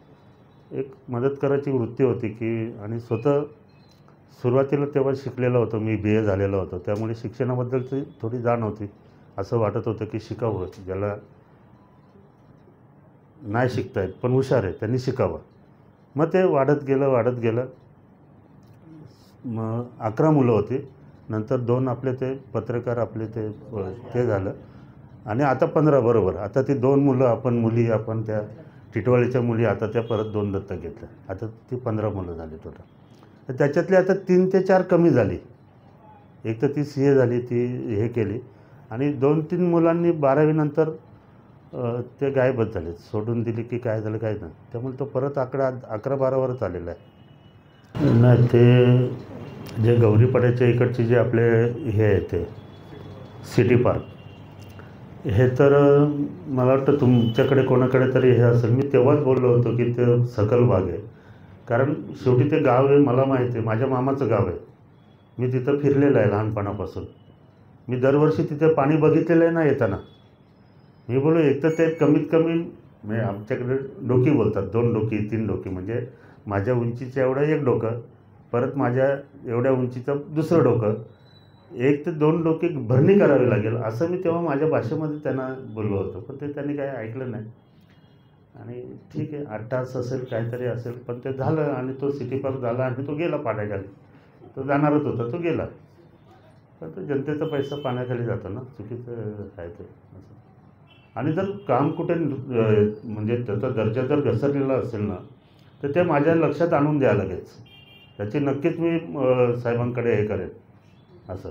एक मदत करायची वृत्ती होती की, आणि स्वतः सुरुवातीला तेव्हा शिकलेलं होतं मी, BA झालेलं होतं, त्यामुळे शिक्षणाबद्दलची थोडी जाण होती. असं वाटत होतं की शिकावं, ज्याला नाही शिकता येत पण हुशार आहे त्यांनी शिकावं. मग ते वाढत गेलं. मग 11 मुलं होती, नंतर 2 आपले ते पत्रकार आपले ते झालं, आणि आता 15 बरोबर. आता ती 2 मुलं आपण त्या टिटवाळीच्या मुली आता त्या परत 2 दत्तक घेतल्या. आता ती 15 मुलं झाली टोटल. तर त्याच्यातली आता 3 ते 4 कमी झाली. एक तर ती CA झाली, ती हे केली, आणि 2-3 मुलांनी 12वी नंतर ते गायबच झाले, सोडून दिली की काय झालं काय नाही. त्यामुळे तो परत आकडा 11-12वरच आलेला आहे. नाही, ते जे गौरीपाड्याच्या इकडचे जे आपले हे आहे ते सिटी पार्क, हे तर मला वाटतं तुमच्याकडे कोणाकडे तरी हे असेल. मी तेव्हाच बोललो होतो की ते सकल भाग आहे, कारण शेवटी ते गाव आहे, मला माहिती आहे, माझ्या मामाचं गाव आहे. मी तिथं फिरलेलं आहे लहानपणापासून. मी दरवर्षी तिथे पाणी बघितलेलं आहे ना येताना. मी बोललो एक तर ते कमीत कमी म्हणजे आमच्याकडे डोकी बोलतात, 2 डोकी 3 डोकी, म्हणजे माझ्या उंचीचं एवढं एक डोकं, परत माझ्या एवढ्या उंचीचं दुसरं डोकं, 1 ते 2 डोकी भरणी करावी लागेल असं मी तेव्हा माझ्या भाषेमध्ये त्यांना बोललो होतो. पण ते त्यांनी काही ऐकलं नाही. आणि ठीक आहे 8 तास असेल काहीतरी असेल, पण ते झालं, आणि तो सिटी पार्क झाला, आणि तो गेला पाण्याखाली. तो जाणारच होता, तो गेला. पण तो जनतेचा पैसा पाण्याखाली जातो ना, चुकीचं आहे ते असं. आणि जर काम कुठे म्हणजे त्याचा दर्जा जर घसरलेला असेल ना, तर ते माझ्या लक्षात आणून द्या लगेच. त्याची नक्कीच मी साहेबांकडे हे करेन असं.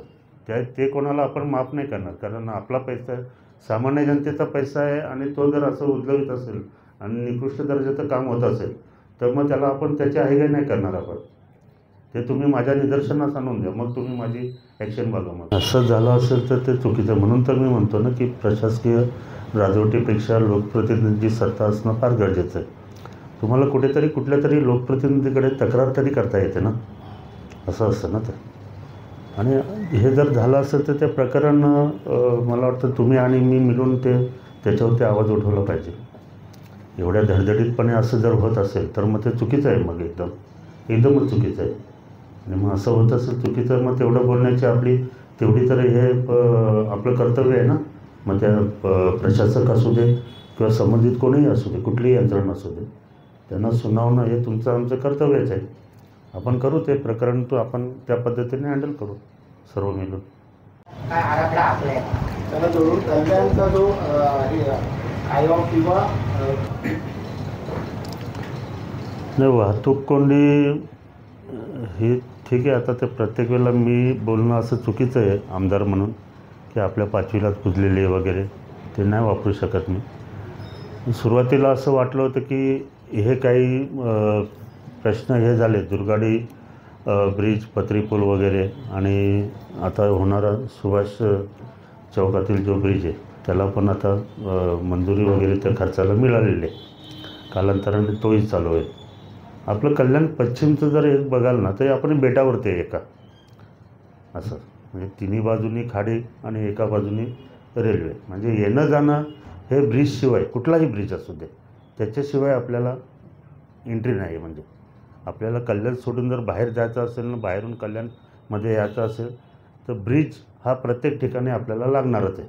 ते कोणाला आपण माफ नाही करणार, कारण आपला पैसा आहे, सामान्य जनतेचा पैसा आहे, आणि तो जर असं उद्भवित असेल आणि निकृष्ट दर्जाचं काम होत असेल तर मग त्याला आपण त्याची आयगाई नाही करणार आपण. ते तुम्ही माझ्या निदर्शनास आणून द्या, मग तुम्ही माझी ॲक्शन बघा. मग असं झालं असेल तर ते चुकीचं. म्हणून तर मी म्हणतो ना की प्रशासकीय राजवटीपेक्षा लोकप्रतिनिधीची सत्ता असणं फार गरजेचं आहे. तुम्हाला कुठेतरी कुठल्या तरी लोकप्रतिनिधीकडे तक्रार तरी करता येते ना, असं असतं ना ते. आणि हे जर झालं असेल तर ते प्रकरण मला वाटतं तुम्ही आणि मी मिळून त्याच्यावरती आवाज उठवला पाहिजे. एवढ्या धडधडीतपणे असं जर होत असेल तर मग ते चुकीचं आहे, मग एकदमच चुकीचं आहे. आणि मग असं होत असेल चुकीचं, मग तेवढं बोलण्याची आपली तेवढी तर हे आपलं कर्तव्य आहे ना. मग त्या प्रशासक असू दे किंवा संबंधित कोणीही असू दे, कुठलीही यंत्रणा असू दे, त्यांना सुनावणं हे तुमचं आमचं कर्तव्यच आहे. आपण करू ते प्रकरण, तो आपण त्या पद्धतीने हँडल करू सर्व मिळून. काय आराखडा आखला आहे त्याला जोडून कल्याणचा जो आयोग किंवा नाही, वाहतूक कोंडी ही ठीक आहे. आता ते प्रत्येक वेळेला मी बोलणं असं चुकीचं आहे आमदार म्हणून, की आपल्या 5वीलाच पुजलेले वगैरे ते नाही वापरू शकत मी. सुरुवातीला असं वाटलं होतं की हे काही प्रश्न हे झाले, दुर्गाडी ब्रिज, पत्री पूल वगैरे, आणि आता होणारा सुभाष चौकातील जो ब्रिज आहे त्याला पण आता मंजुरी वगैरे त्या खर्चाला मिळालेली आहे. कालांतराने तोही चालू आहे. आपलं कल्याण पश्चिमचं जर एक बघाल ना तर आपण बेटावरती आहे एका असं, म्हणजे तिन्ही बाजूनी खाडी आणि एका बाजूनी रेल्वे, म्हणजे येणं जाणं हे ब्रिजशिवाय कुठलाही ब्रिज असू दे त्याच्याशिवाय आपल्याला एंट्री नाही आहे. म्हणजे आपल्याला कल्याण सोडून जर बाहेर जायचं असेल ना, बाहेरून कल्याणमध्ये यायचं असेल तर ब्रिज हा प्रत्येक ठिकाणी आपल्याला लागणारच आहे.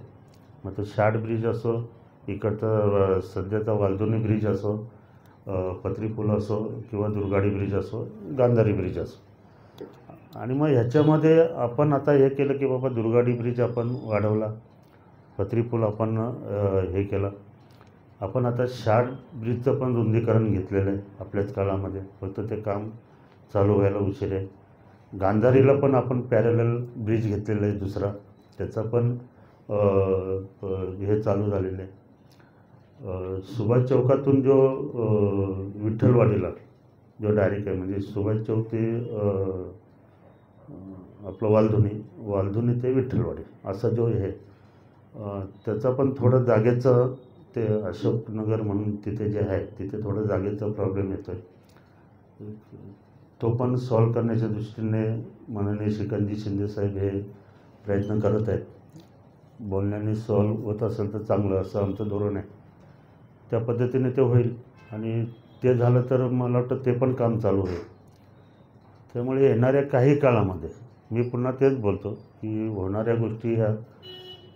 मग तो शार्ट ब्रिज असो, इकडचा सध्याचा वालधुनी ब्रिज असो, पत्री पूल असो किंवा दुर्गाडी ब्रिज असो, गांधारी ब्रिज असो. आणि मग ह्याच्यामध्ये आपण आता हे केलं की बाबा दुर्गाडी ब्रिज आपण वाढवला, पत्री पूल आपण हे केला. आपण आता शार्ट ब्रिजचं पण रुंदीकरण घेतलेलं आहे आपल्याच काळामध्ये, फक्त ते काम चालू व्हायला उशीर आहे. गांधारीला पण आपण पॅरलल ब्रिज घेतलेला आहे दुसरा, त्याचा पण हे चालू झालेलं आहे. सुभाष चौकातून जो विठ्ठलवाडीला जो डायरेक्ट आहे, म्हणजे सुभाष चौक ते आपलं वालधुनी ते विठ्ठलवाडी असा जो हे त्याचा पण थोडं जागेचं, ते अशोकनगर म्हणून तिथे जे आहे तिथे थोडं जागेचा प्रॉब्लेम येतो आहे. तो पण सॉल्व करण्याच्या दृष्टीने माननीय श्रीकांतजी शिंदेसाहेब हे प्रयत्न करत आहेत. बोलण्याने सॉल्व होत असेल तर चांगलं, असं आमचं धोरण आहे. त्या पद्धतीने ते होईल आणि ते झालं तर मला वाटतं ते पण काम चालू होईल. त्यामुळे येणाऱ्या काही काळामध्ये मी पुन्हा तेच बोलतो की होणाऱ्या गोष्टी ह्या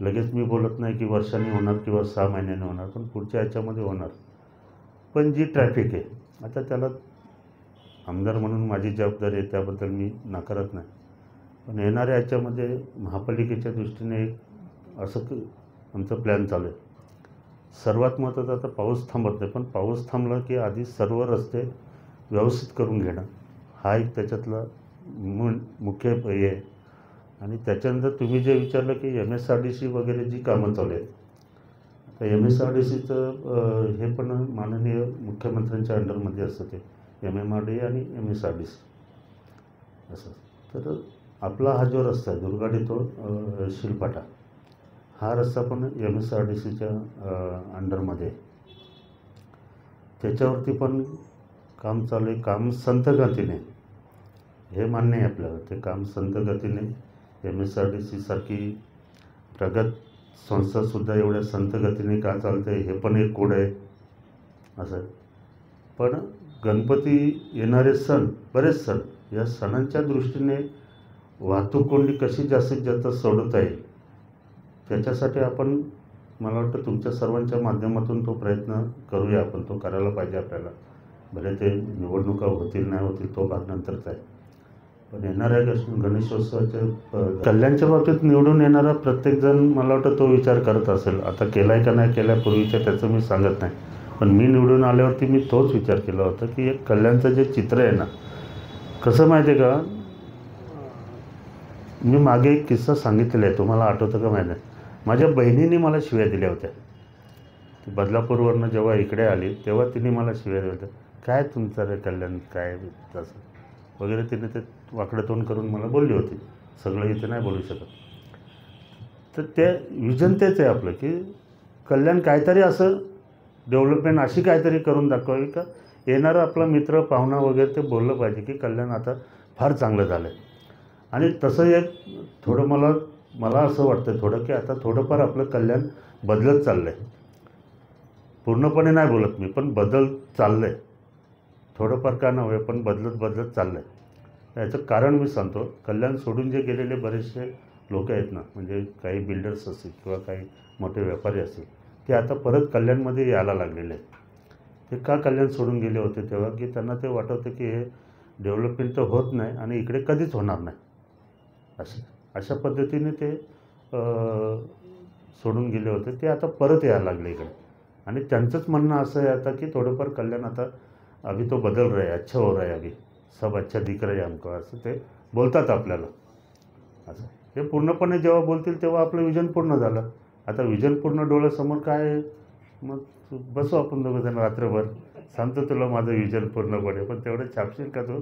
लगेच मी बोलत नाही की वर्षांनी होणार किंवा 6 महिन्यांनी होणार, पण पुढच्या याच्यामध्ये होणार. पण जी ट्रॅफिक आहे आता त्याला आमदार म्हणून माझी जबाबदारी आहे, त्याबद्दल मी नाकारत नाही. पण येणाऱ्या याच्यामध्ये महापालिकेच्या दृष्टीने असं आमचं प्लॅन चालू आहे. सर्वात महत्त्वाचं आता पाऊस थांबत नाही, पण पाऊस थांबला की आधी सर्व रस्ते व्यवस्थित करून घेणं हा एक त्याच्यातला मुख्य हे आहे. आणि त्याच्यानंतर तुम्ही जे विचारलं की MSRDC वगैरे जी कामं चालू आहेत, आता MSRDCचं हे पण माननीय मुख्यमंत्र्यांच्या अंडरमध्ये असतं, ते MMRDA आणि MSRDC असं. तर आपला हा जो रस्ता आहे दुर्गाडी तो शिलपाटा, हा रस्ता पण MSRDCच्या अंडरमध्ये आहे. त्याच्यावरती पण काम चालू आहे. काम संथ गतीने, हे मान्य आहे आपल्याला, ते काम संथ गतीने. MSRDC सारखी प्रगत संस्थासुद्धा एवढ्या संथ गतीने का चालते हे पण एक कोड आहे असं. पण गणपती येणारे सण, बरेच सण, या सणांच्या दृष्टीने वाहतूक कोंडी कशी जास्तीत जास्त सोडवता येईल त्याच्यासाठी आपण, मला वाटतं तुमच्या सर्वांच्या माध्यमातून तो प्रयत्न करूया. आपण तो करायला पाहिजे आपल्याला. भले ते निवडणुका होतील नाही होतील तो भाग नंतरचा आहे, पण येणाऱ्या गणेशोत्सवाच्या कल्याणच्या बाबतीत निवडून येणारा प्रत्येकजण मला वाटतं तो विचार करत असेल. आता केला आहे का नाही केला पूर्वीच्या त्याचं मी सांगत नाही, पण मी निवडून आल्यावरती मी तोच विचार केला होता की एक कल्याणचं जे चित्र आहे ना, कसं माहिती आहे का, मी मागे एक किस्सा सांगितलेला आहे, तुम्हाला आठवतं का माहिती आहे. माझ्या बहिणीने मला शिव्या दिल्या होत्या. ती बदलापूरवरनं जेव्हा इकडे आली तेव्हा तिने मला शिव्या दिल्या होत्या, काय तुमचं रे कल्याण काय तसं वगैरे. तिने ते वाकडं तोंड करून मला बोलली होती. सगळं इथे नाही बोलू शकत. तर ते विजन तेच आहे आपलं की कल्याण काहीतरी असं डेव्हलपमेंट अशी काहीतरी करून दाखवावी का येणारा आपला मित्र पाहुणा वगैरे ते बोललं पाहिजे की कल्याण आता फार चांगलं झालं आहे. आणि तसं एक थोडं मला असं वाटतं थोडं की आता थोडंफार आपलं कल्याण बदलत चाललं आहे. पूर्णपणे नाही बोलत मी, पण बदल चाललं आहे. थोडंफार का नव्हे पण बदलत चाललं आहे. याचं कारण मी सांगतो. कल्याण सोडून जे गेलेले बरेचसे लोक आहेत ना, म्हणजे काही बिल्डर्स असतील किंवा काही मोठे व्यापारी असतील, ते आता परत कल्याणमध्ये यायला लागलेले आहेत. ते का कल्याण सोडून गेले होते तेव्हा की त्यांना ते वाटतं की हे डेव्हलपमेंट तर होत नाही आणि इकडे कधीच होणार नाही, अशा पद्धतीने ते सोडून गेले होते. ते आता परत यायला लागले इकडे. आणि त्यांचंच म्हणणं असं आहे आता की थोडंफार कल्याण आता अभी तो बदल रहा है, अच्छा हो रहा है, अभी सब अच्छा दिख रहा है हमको, असं ते बोलतात आपल्याला. असं हे पूर्णपणे जेव्हा बोलतील तेव्हा आपलं विजन पूर्ण झालं. आता विजन पूर्ण डोळ्यासमोर काय आहे, मग बसू आपण दोघं जण रात्रभर, सांगतो तुला माझं विजन पूर्णपणे, पण तेवढं छापशील का तू.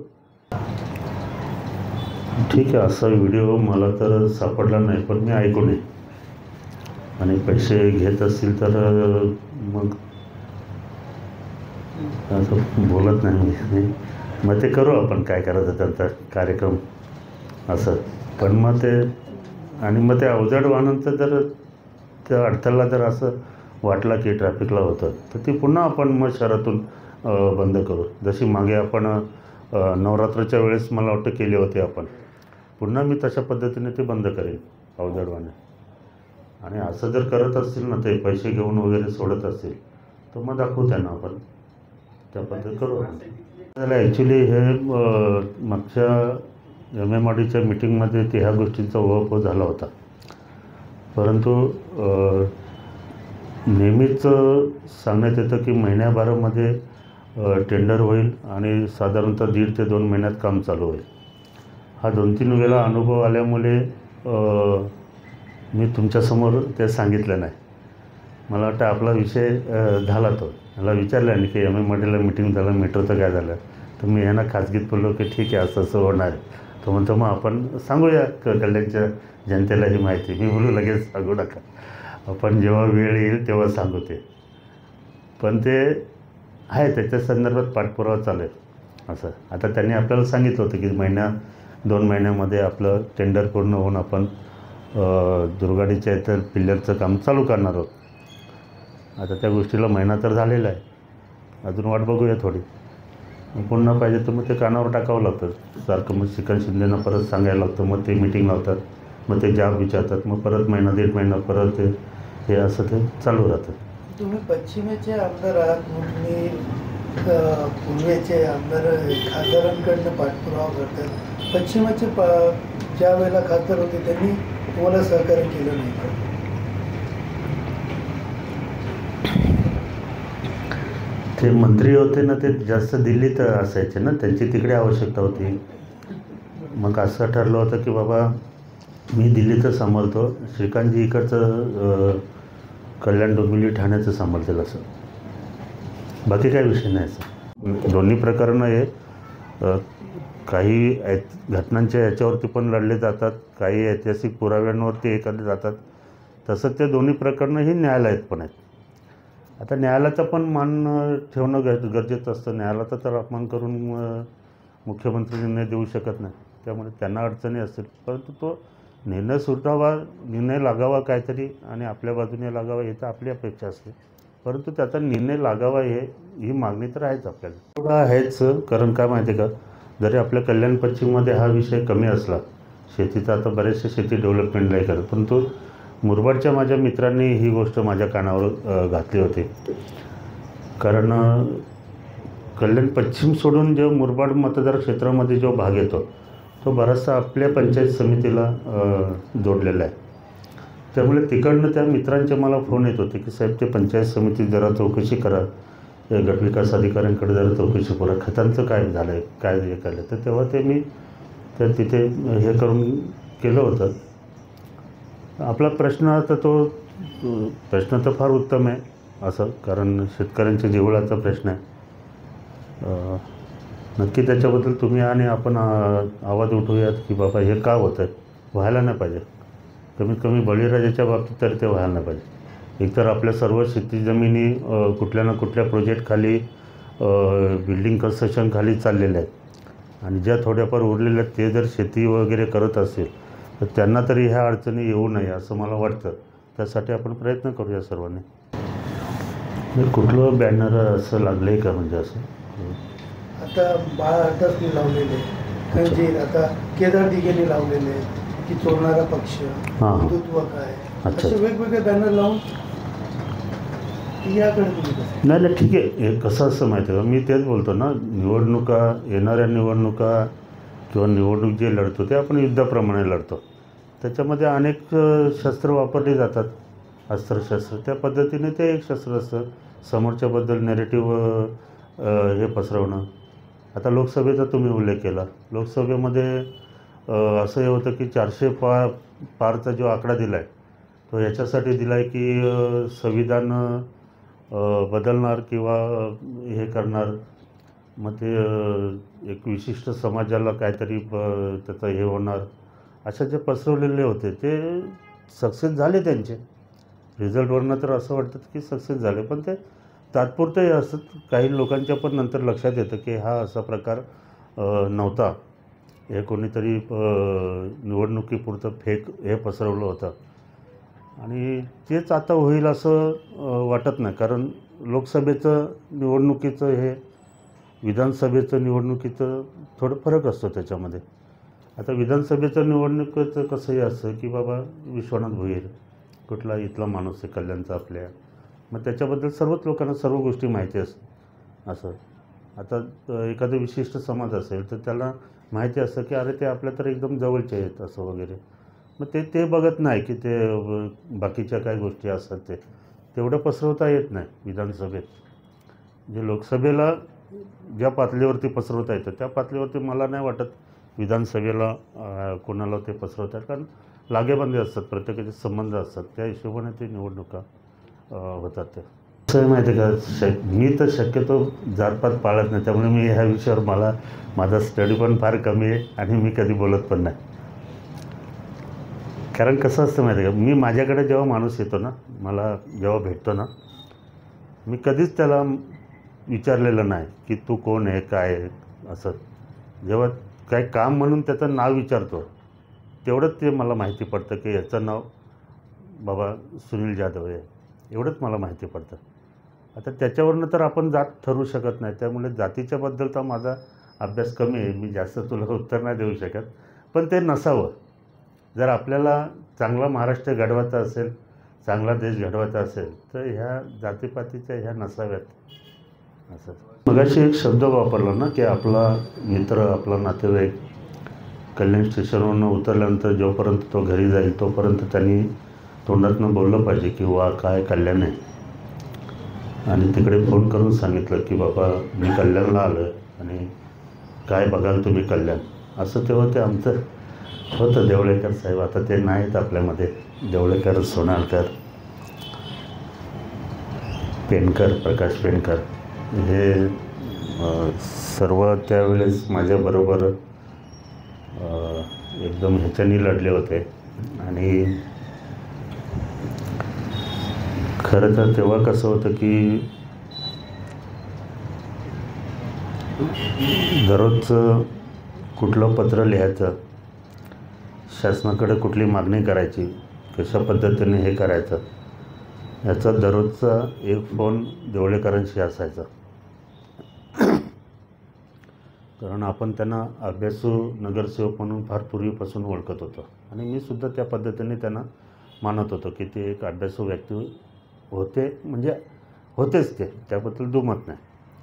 ठीक आहे, असा व्हिडिओ मला तर सापडला नाही, पण मी ऐकून आहे. आणि पैसे घेत असतील तर मग असं बोलत नाही. मग ते करू आपण काय करायचं त्यांचा कार्यक्रम असं. पण मग ते आणि मग ते अवजड वाहनांचं जर त्या अडथळा जर असं वाटला की ट्रॅफिकला होतं तर ती पुन्हा आपण मग शहरातून बंद करू. जशी मागे आपण नवरात्राच्या वेळेस मला वाटतं केली होती आपण, पुन्हा मी तशा पद्धतीने ते बंद करेन अवजडवाने. आणि असं जर करत असतील ना ते पैसे घेऊन वगैरे सोडत असतील तर मग दाखवू त्यांना आपण, त्या पद्धती करू आपण. त्याला ॲक्च्युली हे मागच्या MMRDच्या मीटिंगमध्ये ते ह्या गोष्टींचा उहापोह झाला होता. परंतु नेहमीच सांगण्यात येतं की महिन्याभरामध्ये टेंडर होईल आणि साधारणतः 1.5 ते 2 महिन्यात काम चालू होईल. हा 2-3 वेळा अनुभव आल्यामुळे मी तुमच्यासमोर ते सांगितलं नाही. मला वाटतं आपला विषय झाला तो. मला विचारलं की MMRDला मीटिंग झालं, मेट्रोचं काय झालं, तर मी यांना खाजगीत बोललो की ठीक आहे असं असं होणार आहे. तो म्हणतो मग आपण सांगूया कल्याणच्या जनतेला ही माहिती. मी बोलू लगेच सांगू नका, आपण जेव्हा वेळ येईल तेव्हा सांगू ते. पण ते आहे त्याच्या संदर्भात पाठपुरावा चालू आहे असं. आता त्यांनी आपल्याला सांगितलं होतं की 1-2 महिन्यामध्ये आपलं टेंडर पूर्ण होऊन आपण दुर्गाडीच्या इथं पिल्लरचं काम चालू करणार आहोत. आता त्या गोष्टीला महिना तर झालेला आहे, अजून वाट बघूया थोडी. पुन्हा पाहिजे तर मग ते कानावर टाकावं लागतं सारखं. मग श्रीकांत शिंदेंना परत सांगायला लागतं, मग ते मीटिंग लावतात, मग ते जाब विचारतात, मग परत महिना 1.5 महिना परत हे असं ते चालू राहतं. तुम्ही पश्चिमेचे आमदार आहात, तुम्ही पूर्वेचे आमदार खासदारांकडनं पाठपुरावा करतात. पश्चिमेचे ज्या वेळेला खासदार होते त्यांनी तुम्हाला सहकार्य केलं नाही का? ते मंत्री होते ना, ते जास्त दिल्लीत असायचे ना, त्यांची तिकडे आवश्यकता होती. मग असं ठरलं होतं की बाबा मी दिल्लीचं सांभाळतो, श्रीकांतजी इकडचं कल्याण डोंबिवली ठाण्याचं सांभाळतील असं. बाकी काही विषय नाही असं. दोन्ही प्रकरणं हे काही घटनांच्या याच्यावरती पण लढले जातात, काही ऐतिहासिक पुराव्यांवरती हे केले जातात. तसंच ते दोन्ही प्रकरणं ही न्यायालयात पण आहेत. आता न्यायालयाचा पण मान ठेवणं गरजेचं असतं. न्यायालयाचा तर अपमान करून मुख्यमंत्री निर्णय देऊ शकत नाही, त्यामुळे त्यांना अडचणी असतील. परंतु तो निर्णय सुटावा, निर्णय लागावा काहीतरी आणि आपल्या बाजूने लागावा हे तर आपली अपेक्षा असते. परंतु त्याचा निर्णय लागावा ही मागणी तर आहेच आपल्याला. थोडं आहेच, कारण काय माहिती आहे का, जरी आपल्या कल्याण पश्चिममध्ये हा विषय कमी असला शेतीचा, आता शेती डेव्हलपमेंट नाही करत, परंतु मुरबाडच्या माझ्या मित्रांनी ही गोष्ट माझ्या कानावर घातली होती. कारण कल्याण पश्चिम सोडून जो मुरबाड मतदार क्षेत्रामध्ये जो भाग येतो तो बराचसा आपल्या पंचायत समितीला जोडलेला आहे. त्यामुळे तिकडनं त्या मित्रांचे मला फोन येत होते की साहेब ते पंचायत समितीत जरा चौकशी करा, गटविकास अधिकाऱ्यांकडे जरा चौकशी करा, खतांचं काय झालं आहे, काय हे केलं. तर तेव्हा ते मी तर तिथे हे करून केलं होतं. आपला प्रश्न तर तो प्रश्न तर फार उत्तम आहे असं, कारण शेतकऱ्यांच्या जिव्हाळ्याचा प्रश्न आहे. नक्की त्याच्याबद्दल तुम्ही आणि आपण आवाज उठवूयात की बाबा हे का होतं आहे, व्हायला नाही पाहिजे. कमीत कमी बळीराजाच्या बाबतीत तरी ते व्हायला नाही पाहिजे. एकतर आपल्या सर्व शेती जमिनी कुठल्या ना कुठल्या प्रोजेक्टखाली बिल्डिंग कन्स्ट्रक्शनखाली चाललेल्या आहेत आणि ज्या थोड्याफार उरलेल्या आहेत ते जर शेती वगैरे करत असेल तर त्यांना तरी ह्या अडचणी येऊ नये असं मला वाटतं. त्यासाठी आपण प्रयत्न करूया सर्वांनी. कुठलं बॅनर असं लागलं आहे का म्हणजे असं? आता बाळाहट्टासनी लावलेले, खंजीर, आता केदार दिघेने लावलेले की चोरणारा पक्ष, हिंदुत्व काय, असे वेगवेगळे बॅनर लावून याकडे तुम्ही कसं? नाही ठीक आहे. हे कसं असं माहिती आहे का, मी तेच बोलतो ना, निवडणुका, येणाऱ्या निवडणुका किंवा निवडणूक जे लढतो ते आपण युद्धाप्रमाणे लढतो. त्याच्यामध्ये अनेक शस्त्र वापरली जातात, अस्त्रशस्त्र. त्या पद्धतीने ते एक शस्त्र असतं, समोरच्याबद्दल नेरेटिव्ह हे पसरवणं. आता लोकसभेचा तुम्ही उल्लेख केला. लोकसभेमध्ये असं हे होतं की 400 पारचा जो आकडा दिला आहे तो याच्यासाठी दिला आहे की संविधान बदलणार किंवा हे करणार, मग ते एक विशिष्ट समाजाला काहीतरी त्याचं हे होणार, अशा जे पसरवलेले होते ते सक्सेस झाले. त्यांचे रिझल्टवरनं तर असं वाटतं की सक्सेस झाले, पण ते तात्पुरते असं काही लोकांच्या पण नंतर लक्षात येतं की हा असा प्रकार नव्हता, हे कोणीतरी निवडणुकीपुरतं फेक हे पसरवलं होतं. आणि तेच आता होईल असं वाटत नाही, कारण लोकसभेचं निवडणुकीचं हे विधानसभेचं निवडणुकीचं थोडं फरक असतो त्याच्यामध्ये. आता विधानसभेचं निवडणुकीचं कसंही असं की बाबा विश्वनाथ भोईर कुठला इथला माणूस आहे कल्याणचा आपल्या, मग त्याच्याबद्दल सर्वच लोकांना सर्व गोष्टी माहिती असं. आता एखादं विशिष्ट समाज असेल तर त्याला माहिती असतं की अरे ते आपल्या तर एकदम जवळचे आहेत असं वगैरे. मग ते बघत नाही की ते बाकीच्या काय गोष्टी असतात ते तेवढं पसरवता येत नाही विधानसभेत. जे लोकसभेला ज्या पातळीवरती पसरवता येतं त्या पातळीवरती मला नाही वाटत विधानसभेला कोणाला ते पसरवतात, कारण लागेबांधे असतात, प्रत्येकाचे संबंध असतात, त्या हिशोबाने ते निवडणुका होतात. ते कसं माहिती आहे का, मी तर शक्यतो जातपात पाळत नाही, त्यामुळे मी ह्या विषयावर माझा स्टडी पण फार कमी आहे आणि मी कधी बोलत पण नाही. कारण कसं असतं माहिती आहे का, मी माझ्याकडे जेव्हा माणूस येतो ना, मला जेव्हा भेटतो ना, मी कधीच त्याला विचारलेलं नाही की तू कोण आहे काय आहे असं. जेव्हा काय काम म्हणून त्याचं नाव विचारतो तेवढंच ते मला माहिती पडतं की याचं नाव बाबा सुनील जाधव आहे, एवढंच मला माहिती पडतं. आता त्याच्यावरनं तर आपण जात ठरवू शकत नाही, त्यामुळे जातीच्याबद्दलचा माझा अभ्यास कमी आहे, मी जास्त तुला उत्तर नाही देऊ शकत. पण ते नसावं. जर आपल्याला चांगला महाराष्ट्र घडवायचा असेल, चांगला देश घडवायचा असेल तर ह्या जातीपातीच्या ह्या नसाव्यात असं. मगाशी एक शब्द वापरला ना की आपला मित्र आपला नातेवाईक कल्याण स्टेशनवरून उतरल्यानंतर जोपर्यंत तो घरी जाईल तोपर्यंत त्यांनी तोंडातनं बोललं पाहिजे की वा काय कल्याण आहे, आणि तिकडे फोन करून सांगितलं की बाबा मी कल्याणला आलो आणि काय बघाल तुम्ही कल्याण, असं तेव्हा ते आमचं होतं. देवळेकर साहेब आता ते नाहीत आपल्यामध्ये, देवळेकर, सोनाळकर, पेनकर, प्रकाश पेनकर हे सर्व त्यावेळेस माझ्याबरोबर एकदम ह्याच्यानी लढले होते. आणि खरं तर तेव्हा कसं होतं की दररोजचं कुठलं पत्र लिहायचं, शासनाकडे कुठली मागणी करायची, कशा पद्धतीने हे करायचं, याचा दररोजचा एक फोन देवळेकरांशी असायचा. कारण आपण त्यांना अभ्यासू नगरसेवक म्हणून फार पूर्वीपासून ओळखत होतो आणि मी सुद्धा त्या पद्धतीने त्यांना मानत होतो की ते एक अभ्यासू व्यक्ती होते, म्हणजे होतेच ते, त्याबद्दल दुमत नाही,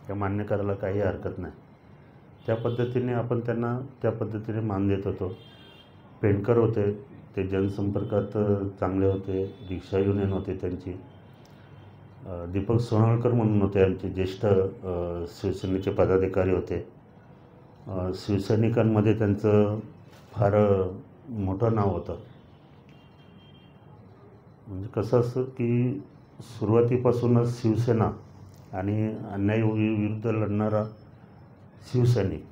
त्या मान्य करायला काही हरकत नाही. त्या पद्धतीने आपण त्यांना त्या पद्धतीने मान देत होतो. पेंडकर होते, ते जनसंपर्कात चांगले होते, रिक्षा युनियन होते त्यांची. दीपक सोनाळकर म्हणून होते आमचे ज्येष्ठ शिवसेनेचे पदाधिकारी होते. शिवसैनिकांमध्ये त्यांचं फार मोठं नाव होतं. म्हणजे कसं असतं की सुरुवातीपासूनच शिवसेना आणि अन्यायाविरुद्ध लढणारा शिवसैनिक,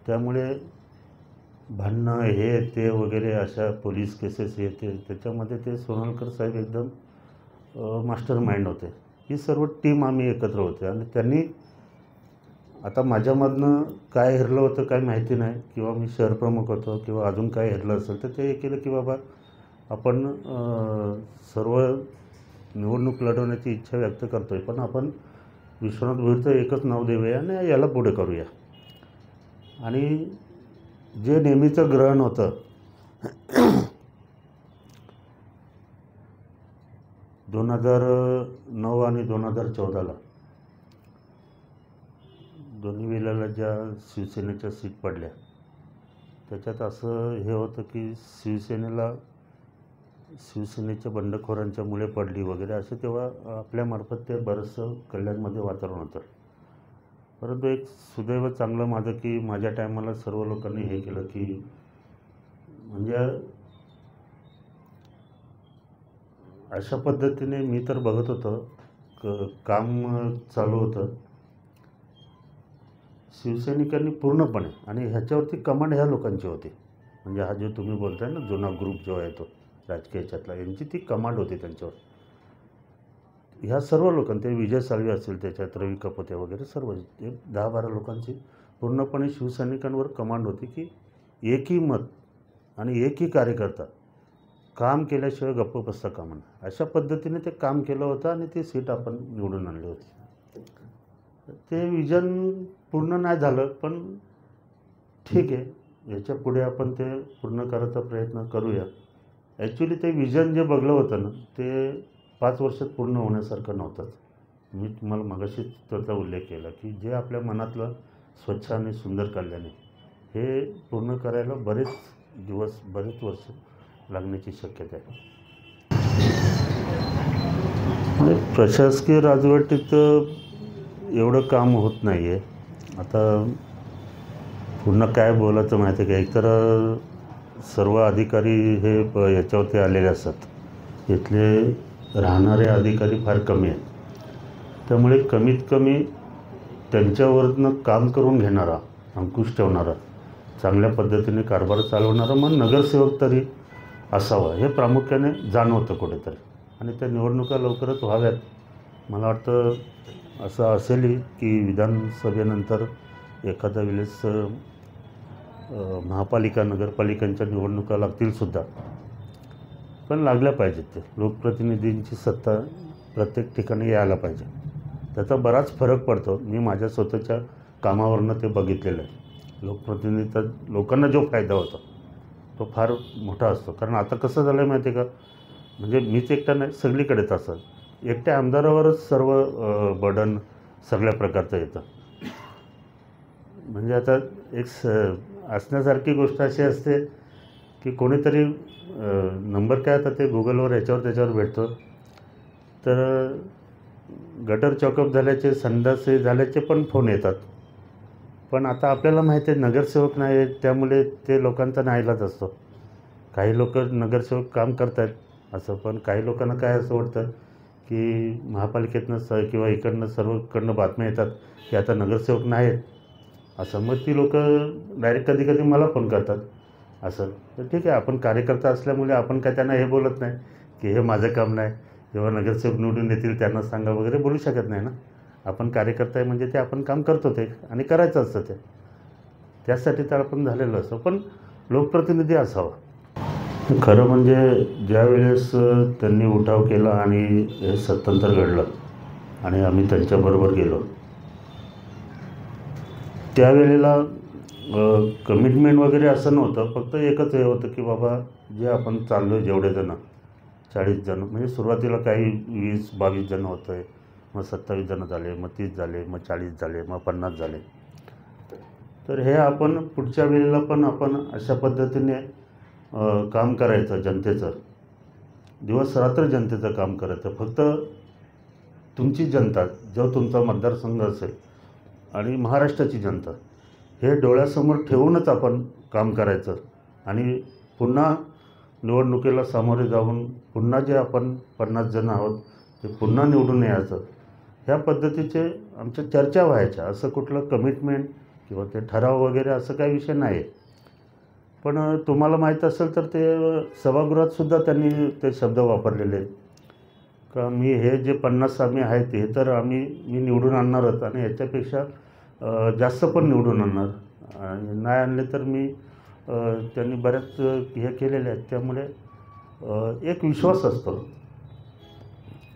त्यामुळे भांडणं हे ते वगैरे अशा पोलीस केसेस हे ते त्याच्यामध्ये ते सोनाळकर साहेब एकदम मास्टर माइंड होते. ही सर्व टीम आम्ही एकत्र होते आणि त्यांनी आता माझ्यामधनं काय हरलं होतं काय माहिती नाही, किंवा मी शहर प्रमुख होतो किंवा अजून काय हरलं असेल तर ते केलं की बाबा आपण सर्व निवडणूक लढवण्याची इच्छा व्यक्त करतो आहे, पण आपण विश्वनाथ भोईरचं एकच नाव देऊया आणि याला पुढे करूया. आणि जे नेहमीचं ग्रहण होतं 2009 आणि 2014ला दोन्ही वेळेला ज्या शिवसेनेच्या सीट पडल्या त्याच्यात असं हे होतं की शिवसेनेच्या बंडखोरांच्या मुळे पडली वगैरे असं तेव्हा आपल्यामार्फत ते बरंचसं कल्याणमध्ये वातावरण होतं. परंतु एक सुदैव चांगलं माझं की माझ्या टायमाला सर्व लोकांनी हे केलं की म्हणजे अशा पद्धतीने मी तर बघत होतो काम चालू होतं शिवसैनिकांनी पूर्णपणे, आणि ह्याच्यावरती कमांड ह्या लोकांची होती. म्हणजे हा जो तुम्ही बोलताय ना जुना ग्रुप जो आहे तो राजकीय ह्याच्यातला, यांची ती कमांड होती त्यांच्यावर. ह्या सर्व लोकांनी, ते विजय साळवे असतील, त्याच्यात रवी कपोते वगैरे सर्व 10-12 लोकांची पूर्णपणे शिवसैनिकांवर कमांड होती की एकही मत आणि एकही कार्यकर्ता काम केल्याशिवाय गप्प बसता कामा नये. अशा पद्धतीने ते काम केलं होतं आणि ती सीट आपण निवडून आणली होती. ते विजन पूर्ण नाही झालं, पण ठीक आहे, याच्या पुढे आपण ते पूर्ण करायचा प्रयत्न करूया. ॲक्च्युली ते विजन जे बघलं होतं ना, ते 5 वर्षात पूर्ण होण्यासारखं नव्हतंच. मी तुम्हाला मगाशीच त्याचा उल्लेख केला की जे आपल्या मनातलं स्वच्छ आणि सुंदर कल्याण आहे, हे पूर्ण करायला बरेच दिवस, बरेच वर्ष लागण्याची शक्यता आहे. म्हणजे प्रशासकीय राजवटीत एवढं काम होत नाही आहे. आता पुन्हा काय बोलायचं माहिती आहे का, एकतर सर्व अधिकारी हे याच्यावरती आलेले असतात, इथले राहणारे अधिकारी फार कमी आहेत. त्यामुळे कमीत कमी त्यांच्यावरनं काम करून घेणारा, अंकुश ठेवणारा, चांगल्या पद्धतीने कारभार चालवणारा मग नगरसेवक तरी असावा, हे प्रामुख्याने जाणवतं कुठेतरी. आणि त्या निवडणुका लवकरच व्हाव्यात. मला वाटतं असं असेलही की विधानसभेनंतर एखाद्या वेळेस महापालिका, नगरपालिकांच्या निवडणुका लागतीलसुद्धा, पण लागल्या पाहिजेत. ते लोकप्रतिनिधींची सत्ता प्रत्येक ठिकाणी यायला पाहिजे. त्याचा बराच फरक पडतो. मी माझ्या स्वतःच्या कामावरनं ते बघितलेलं आहे. लोकप्रतिनिधीचा लोकांना जो फायदा होतो तो फार मोठा असतो. कारण आता कसं झालं आहे माहिती आहे का, म्हणजे मीच एकटा नाही, सगळीकडेच असं एकट्या आमदारावरच सर्व बर्डन सगळ्या प्रकारचं येतं. म्हणजे आता एक असण्यासारखी गोष्ट अशी असते की कोणीतरी नंबर काय आता ते गुगलवर याच्यावर त्याच्यावर भेटतो, तर गटर चॉकअप झाल्याचे, संडास झाल्याचे पण फोन येतात. पण आता आपल्याला माहिती आहे नगरसेवक नाही आहेत, त्यामुळे ते लोकांचा नाईलाज असतो. काही लोक नगरसेवक काम करत आहेत असं, पण काही लोकांना काय असं वाटतं की महापालिकेतनं किंवा इकडनं सर्वकडनं बातम्या येतात की आता नगरसेवक नाही आहेत असं. मग ती लोक डायरेक्ट कधी कधी मला फोन करतात असं. तर ठीक आहे, आपण कार्यकर्ता असल्यामुळे आपण काय त्यांना हे बोलत नाही की हे माझं काम नाही, जेव्हा नगरसेवक निवडून येतील त्यांना सांगा वगैरे बोलू शकत नाही ना. आपण कार्यकर्ता आहे म्हणजे ते आपण काम करतो ते, आणि करायचं असतं ते, त्यासाठी तर आपण झालेलं असतं. पण लोकप्रतिनिधी असावा. खरं म्हणजे ज्या वेळेस त्यांनी उठाव केला आणि हे सत्तांतर घडलं आणि आम्ही त्यांच्याबरोबर गेलो, त्यावेळेला कमिटमेंट वगैरे असं नव्हतं. फक्त एकच हे होतं की बाबा जे आपण चाललो आहे जेवढे जण, 40 जण, म्हणजे सुरुवातीला काही 20-22 जण होतं आहे, मग 27 जण झाले, मग 30 झाले, मग 40 झाले, मग 50 झाले. तर हे आपण पुढच्या वेळेला पण आपण अशा पद्धतीने काम करायचं, जनतेचं दिवस रात्र जनतेचं काम करायचं. फक्त तुमची जनता, जो तुमचा मतदारसंघ असेल आणि महाराष्ट्राची जनता, हे डोळ्यासमोर ठेवूनच आपण काम करायचं. आणि पुन्हा निवडणुकीला सामोरे जाऊन पुन्हा जे आपण 50 जण आहोत ते पुन्हा निवडून यायचं, ह्या पद्धतीचे आमच्या चर्चा व्हायच्या. असं कुठलं कमिटमेंट किंवा ते ठराव वगैरे असं काही विषय नाही आहे. पण तुम्हाला माहीत असेल तर ते सभागृहातसुद्धा त्यांनी ते शब्द वापरलेले आहेत का मी हे जे 50 आम्ही आहेत हे तर मी निवडून आणणारच, आणि याच्यापेक्षा जास्त पण निवडून आणणार, नाही आणले तर मी त्यांनी बऱ्याच हे केलेले आहेत. त्यामुळे एक विश्वास असतो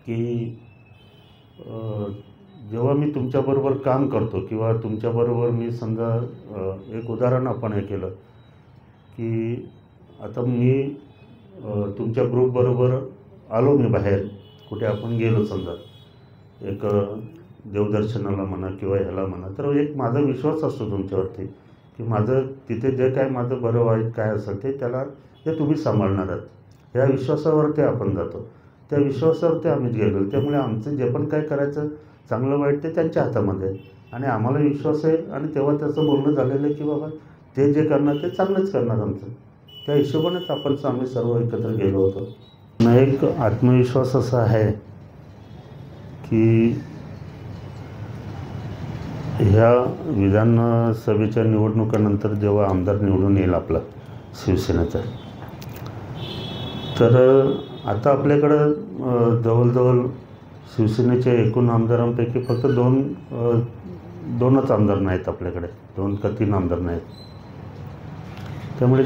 की जेव्हा मी तुमच्याबरोबर काम करतो किंवा तुमच्याबरोबर मी समजा एक उदाहरण आपण हे केलं की आता मी तुमच्या ग्रुपबरोबर आलो, मी बाहेर कुठे आपण गेलो समजा एक देवदर्शनाला म्हणा किंवा ह्याला म्हणा, तर एक माझा विश्वास असतो तुमच्यावरती की माझं तिथे जे काय माझं बरं वाईट काय असेल ते त्याला हे तुम्ही सांभाळणार आहात, ह्या विश्वासावरती आपण जातो. त्या विश्वासावरती आम्ही गेलो. त्यामुळे आमचं जे पण काय करायचं चांगलं वाईट ते त्यांच्या हातामध्ये आहे आणि आम्हाला विश्वास आहे. आणि तेव्हा त्याचं बोलणं झालेलं आहे की बाबा ते जे करणार ते चांगलंच करणार आमचं. त्या हिशोबानेच आपण आम्ही सर्व एकत्र गेलो होतो. एक आत्मविश्वास असा आहे की ह्या विधानसभेच्या निवडणुकानंतर जेव्हा आमदार निवडून येईल आपला शिवसेनेचा, तर आता आपल्याकडं जवळजवळ शिवसेनेच्या एकूण आमदारांपैकी फक्त दोनच आमदार नाहीत आपल्याकडे, 2 का 3 आमदार नाहीत. त्यामुळे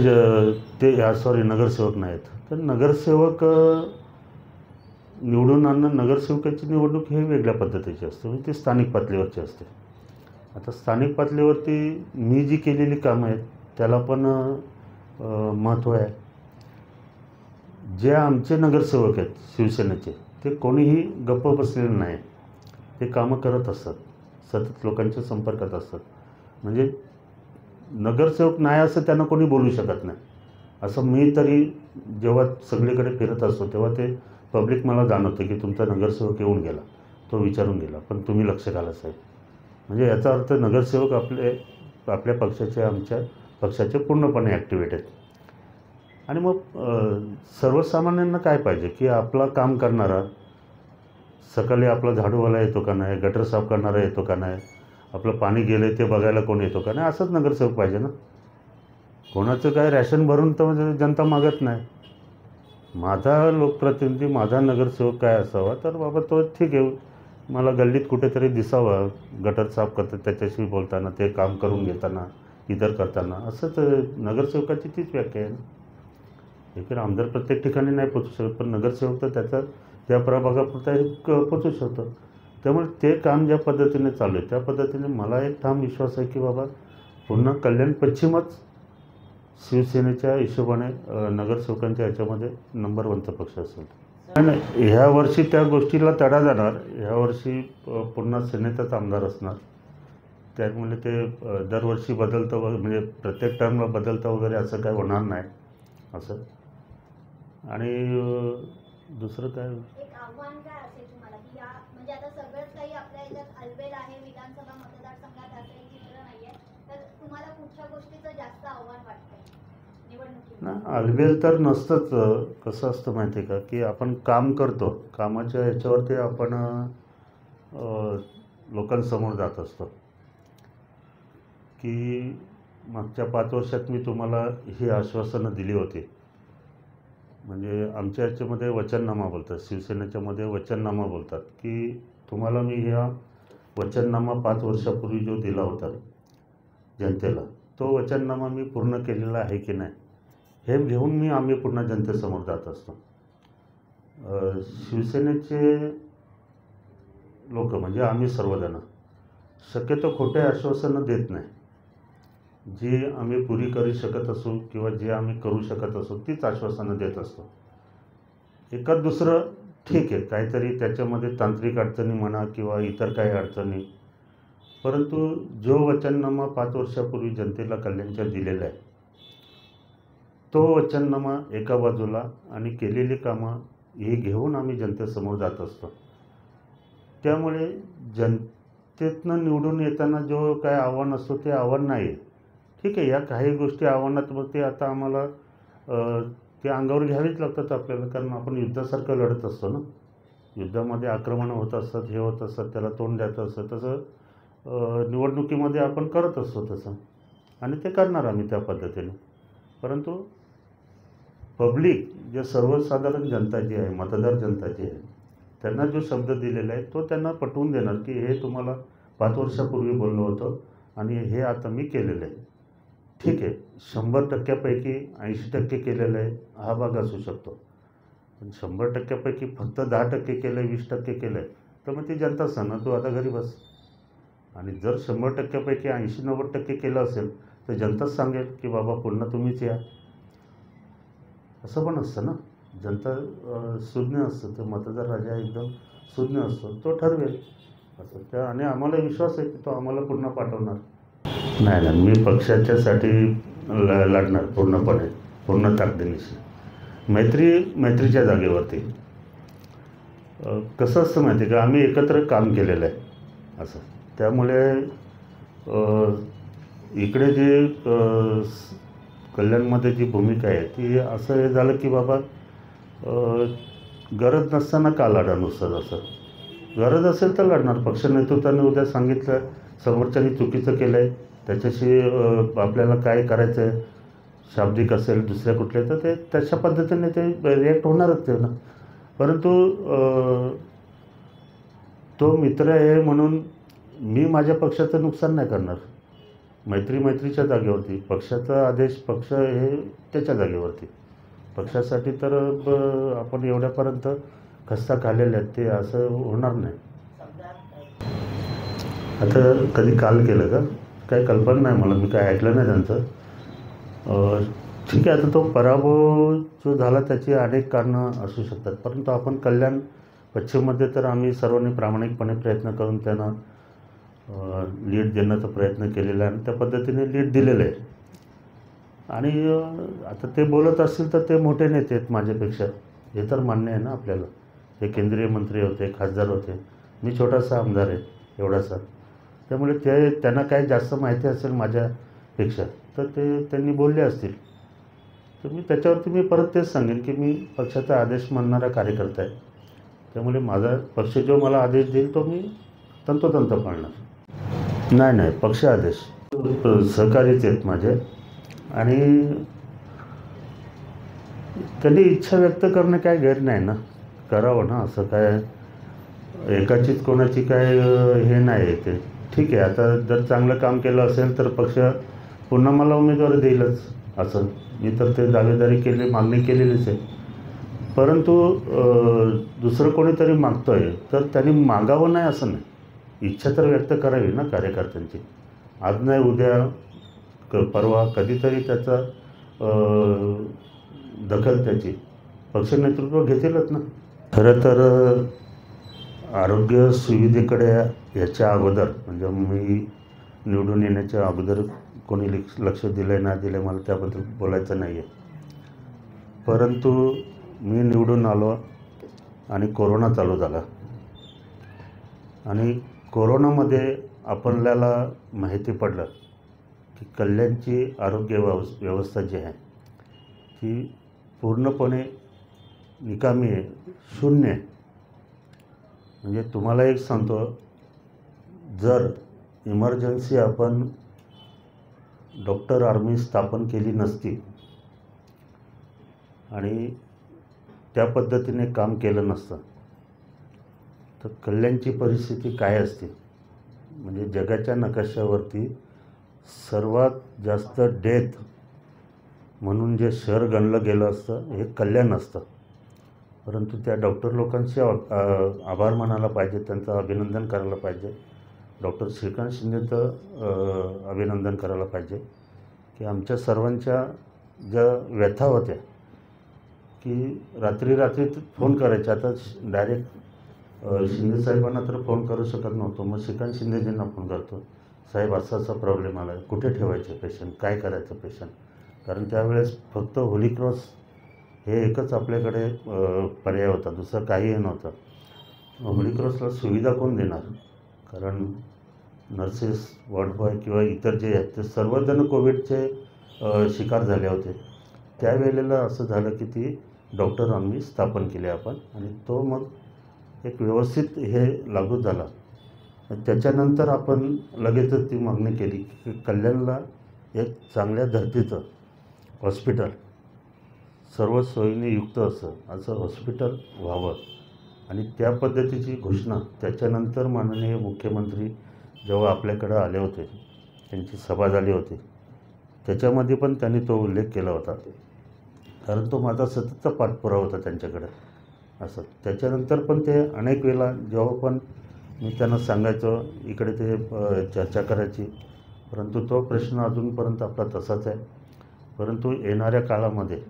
ते सॉरी नगरसेवक नाहीत. तर नगरसेवक निवडून आणणं, नगरसेवकाची निवडणूक हे वेगळ्या पद्धतीची असते, म्हणजे ती स्थानिक पातळीवरची असते. आता स्थानिक पातळीवरती मी जी केलेली कामं आहेत त्याला पण महत्त्व आहे. जे आमचे नगरसेवक आहेत शिवसेनेचे, ते कोणीही गप्प बसलेले नाही. ते कामं करत असतात, सतत लोकांच्या संपर्कात असतात. म्हणजे नगरसेवक नाही असं त्यांना कोणी बोलू शकत नाही. असं मी तरी जेव्हा सगळीकडे फिरत असतो तेव्हा ते पब्लिक मला जाणवतं की तुमचा नगरसेवक येऊन गेला, तो विचारून गेला, पण तुम्ही लक्ष घाला साहेब. म्हणजे याचा अर्थ नगरसेवक आपल्या पक्षाचे, आमच्या पक्षाचे पूर्णपणे ॲक्टिवेट आहेत. आणि मग सर्वसामान्यांना काय पाहिजे की आपलं काम करणारा, सकाळी आपला झाडूवाला येतो का नाही, गटर साफ करणारा येतो का नाही, आपलं पाणी गेलं ते बघायला कोण येतो का नाही, असंच नगरसेवक पाहिजे ना. कोणाचं काय रॅशन भरून तर जनता मागत नाही. माझा लोकप्रतिनिधी, माझा नगरसेवक काय असावा, तर बाबा तो ठीक आहे, मला गल्लीत कुठेतरी दिसावा, गटर साफ करतात त्याच्याशी बोलताना, ते काम करून घेताना, इतर करताना. असंच नगरसेवकाची तीच व्याख्या आहे ना. एकतर आमदार प्रत्येक ठिकाणी नाही पोचू शकत, पण नगरसेवक तर त्याचा त्या प्रभागापुरता एक पोचू शकतो. त्यामुळे ते काम ज्या पद्धतीने चालू आहे त्या पद्धतीने मला एक ठाम विश्वास आहे की बाबा पुन्हा कल्याण पश्चिमच शिवसेनेच्या हिशोबाने नगरसेवकांच्या ह्याच्यामध्ये नंबर 1चा पक्ष असेल. आणि ह्या वर्षी त्या गोष्टीला तडा जाणार. ह्या वर्षी पुन्हा सेनेचाच आमदार असणार. त्यामुळे ते दरवर्षी बदलतं, म्हणजे प्रत्येक टर्मला बदलतं वगैरे असं काय होणार नाही असं. आणि दुसरं काय एक आव्हान काय असेल तुम्हाला की या म्हणजे आता सगळंच काही आपल्या याच्यात अलबेल आहे, विधानसभा मतदारसंघात असंही चित्र नाहीये, तर तुम्हाला कुठच्या गोष्टीचं जास्त आव्हान वाटतंय निवडणुकीत? ना, अलबेल तर नसतंच. कसं असतं माहिती आहे का की आपण काम करतो, कामाच्या ह्याच्यावरती आपण लोकांसमोर जात असतो. की मागच्या 5 वर्षात मी तुम्हाला ही आश्वासनं दिली होती. म्हणजे आमच्या ह्याच्यामध्ये वचननामा बोलतात, शिवसेनेच्यामध्ये वचननामा बोलतात की तुम्हाला मी ह्या वचननामा 5 वर्षापूर्वी जो दिला होता जनतेला, तो वचननामा मी पूर्ण केलेला आहे की नाही हे घेऊन आम्ही पुन्हा जनतेसमोर जात असतो. शिवसेनेचे लोक म्हणजे आम्ही सर्वजण शक्यतो खोटे आश्वासनं देत नाही. जी आम्ही पुरी करू शकत असू किंवा जे आम्ही करू शकत असू तीच आश्वासनं देत असतो. एखाद दुसरं ठीक आहे, काहीतरी त्याच्यामध्ये तांत्रिक अडचणी म्हणा किंवा इतर काही अडचणी, परंतु जो वचननामा 5 वर्षापूर्वी जनतेला कल्याणच्या दिलेला आहे तो वचननामा एका बाजूला आणि केलेली कामं ही घेऊन आम्ही जनतेसमोर जात असतो. त्यामुळे जनतेतनं निवडून येताना जो काय आव्हान असतो ते आव्हान नाही आहे. ठीक आहे, या काही गोष्टी आव्हानात्मक ते आता आम्हाला ते अंगावर घ्यावीच लागतात आपल्याला, कारण आपण युद्धासारखं लढत असतो ना. युद्धामध्ये आक्रमणं होत असतात, हे होत असतात, त्याला तोंड द्यायचं असतं. तसं निवडणुकीमध्ये आपण करत असतो तसं, आणि ते करणार आम्ही त्या पद्धतीने. परंतु पब्लिक जे सर्वसाधारण जनता जी आहे, मतदार जनता जी आहे, त्यांना जो शब्द दिलेला आहे तो त्यांना पटवून देणार की हे तुम्हाला 5 वर्षापूर्वी बोललो होतं आणि हे आता मी केलेलं आहे. ठीक आहे, 100%पैकी 80% केलेलं आहे हा भाग असू शकतो, पण 100%पैकी फक्त 10% केलं आहे, 20% केलं आहे, तर मग ती जनता सांगणार तू आता घरी बस. आणि जर 100%पैकी 80-90% केलं असेल तर जनताच सांगेल की बाबा पुन्हा तुम्हीच या. असं पण असतं ना, जनता सुज्ञ असतं, ते मतदार राजा एकदम सुज्ञ असतो, तो ठरवेल असं. त्या आणि आम्हाला विश्वास आहे की तो आम्हाला पुन्हा पाठवणार. नाही नाही, मी पक्षाच्यासाठी लढणार पूर्णपणे, पूर्ण ताकदीनिशी. मैत्रीच्या जागेवरती. कसं असतं माहिती आहे का, आम्ही एकत्र काम केलेलं आहे असं. त्यामुळे इकडे जे कल्याणमध्ये जी भूमिका आहे ती असं हे झालं की बाबा गरज नसताना का लढा नुसतं. असं गरज असेल तर लढणार. पक्ष नेतृत्वाने उद्या सांगितलं समोरच्यानी चुकीचं केलं आहे, त्याच्याशी आपल्याला काय करायचं आहे, शाब्दिक असेल दुसऱ्या कुठले, तर ते तशा पद्धतीने ते रिॲक्ट होणारच ते ना. परंतु तो मित्र आहे म्हणून मी माझ्या पक्षाचं नुकसान नाही करणार. मैत्रीच्या जागेवरती, पक्षाचा आदेश पक्ष हे त्याच्या जागेवरती. पक्षासाठी तर आपण एवढ्यापर्यंत खस्ता खाल्लेले आहेत, ते असं होणार नाही. आता कधी काल केलं का काही कल्पना नाही मला, मी काय ऐकलं नाही त्यांचं. ठीक आहे, आता तो पराभव जो झाला त्याची अनेक कारणं असू शकतात, परंतु आपण कल्याण पश्चिममध्ये तर आम्ही सर्वांनी प्रामाणिकपणे प्रयत्न करून त्यांना लीड देण्याचा प्रयत्न केलेला आहे आणि त्या पद्धतीने लीड दिलेलं आहे. आणि आता ते बोलत असतील तर ते मोठे नेते आहेत माझ्यापेक्षा, हे तर मान्य आहे ना आपल्याला. ते केंद्रीय मंत्री होते, खासदार होते, मी छोटासा आमदार आहे एवढासा. त्यामुळे त्यांना काय जास्त माहिती असेल माझ्यापेक्षा तर ते त्यांनी बोलले असतील. तर मी त्याच्यावरती मी परत तेच सांगेन की मी पक्षाचा आदेश मानणारा कार्यकर्ता आहे. त्यामुळे माझा पक्ष जो मला आदेश देईल तो मी तंतोतंत पाळणार. नाही, पक्ष आदेश सहकारीच आहेत माझे. आणि त्यांनी इच्छा व्यक्त करणं काय गैर नाही ना, करावं ना. असं काय एकाचीच कोणाची काय हे नाही आहे. ते ठीक आहे, आता जर चांगलं काम केलं असेल तर पक्ष पुन्हा मला उमेदवारी देईलच, असं मी तर ते दावेदारी मागणी केलेलीच आहे. परंतु दुसरं कोणीतरी मागतो आहे तर त्यांनी मागावं नाही असं नाही, इच्छा तर व्यक्त करावी ना कार्यकर्त्यांची. आज नाही उद्या परवा कधीतरी त्याचा दखल त्याची पक्ष नेतृत्व घेतीलच ना. खरं तर आरोग्य सुविधेकडे याच्या अगोदर म्हणजे मी निवडून येण्याच्या अगोदर कोणी लक्ष दिलं आहे ना दिलं आहे मला त्याबद्दल बोलायचं नाही आहे. परंतु मी निवडून आलो आणि कोरोना चालू झाला आणि कोरोनामध्ये आपल्याला माहिती पडलं की कल्याणची आरोग्य व्यवस्था जी आहे ती पूर्णपणे निकामी आहे, शून्य आहे. म्हणजे तुम्हाला एक सांगतो, जर इमर्जन्सी आपण डॉक्टर आर्मी स्थापन केली नसती आणि त्या पद्धतीने काम केलं नसतं तर कल्याणची परिस्थिती काय असते. म्हणजे जगाच्या नकाशावरती सर्वात जास्त डेथ म्हणून जे शहर गणलं गेलं असतं हे कल्याण असतं. परंतु त्या डॉक्टर लोकांचे आभार मानायला पाहिजे, त्यांचं अभिनंदन करायला पाहिजे. डॉक्टर श्रीकांत शिंदेचं अभिनंदन करायला पाहिजे की आमच्या सर्वांच्या ज्या व्यथा होत्या की रात्री फोन करायचे, आता डायरेक्ट शिंदेसाहेबांना तर फोन करू शकत नव्हतो, मग श्रीकांत शिंदेजींना फोन करतो, साहेब असा प्रॉब्लेम आला, कुठे ठेवायचे पेशंट, काय करायचं पेशंट. कारण त्यावेळेस फक्त होली क्रॉस हे एकच आपल्याकडे पर्याय होता, दुसरं काहीही नव्हतं. होली क्रॉसला सुविधा कोण देणार, कारण नर्सेस, वॉर्ड बॉय किंवा इतर जे आहेत ते सर्वजण कोविडचे शिकार झाले होते. त्यावेळेला असं झालं की ती डॉक्टर आम्ही स्थापन केली आपण आणि तो मग एक व्यवस्थित हे लागू झाला. त्याच्यानंतर आपण लगेचच ती मागणी केली की कल्याणला एक चांगल्या धर्तीचं हॉस्पिटल सर्व सोयीने युक्त असं हॉस्पिटल व्हावं. आणि त्या पद्धतीची घोषणा त्याच्यानंतर माननीय मुख्यमंत्री जेव्हा आपल्याकडं आले होते, त्यांची सभा झाली होती, त्याच्यामध्ये पण त्यांनी तो उल्लेख केला होता. कारण तो माझा सततचा पाठपुरावा होता त्यांच्याकडे असं. त्याच्यानंतर पण ते अनेक वेळा जेव्हा पण मी त्यांना सांगायचो इकडे ते चर्चा करायची, परंतु तो प्रश्न अजूनपर्यंत आपला तसाच आहे. परंतु येणाऱ्या काळामध्ये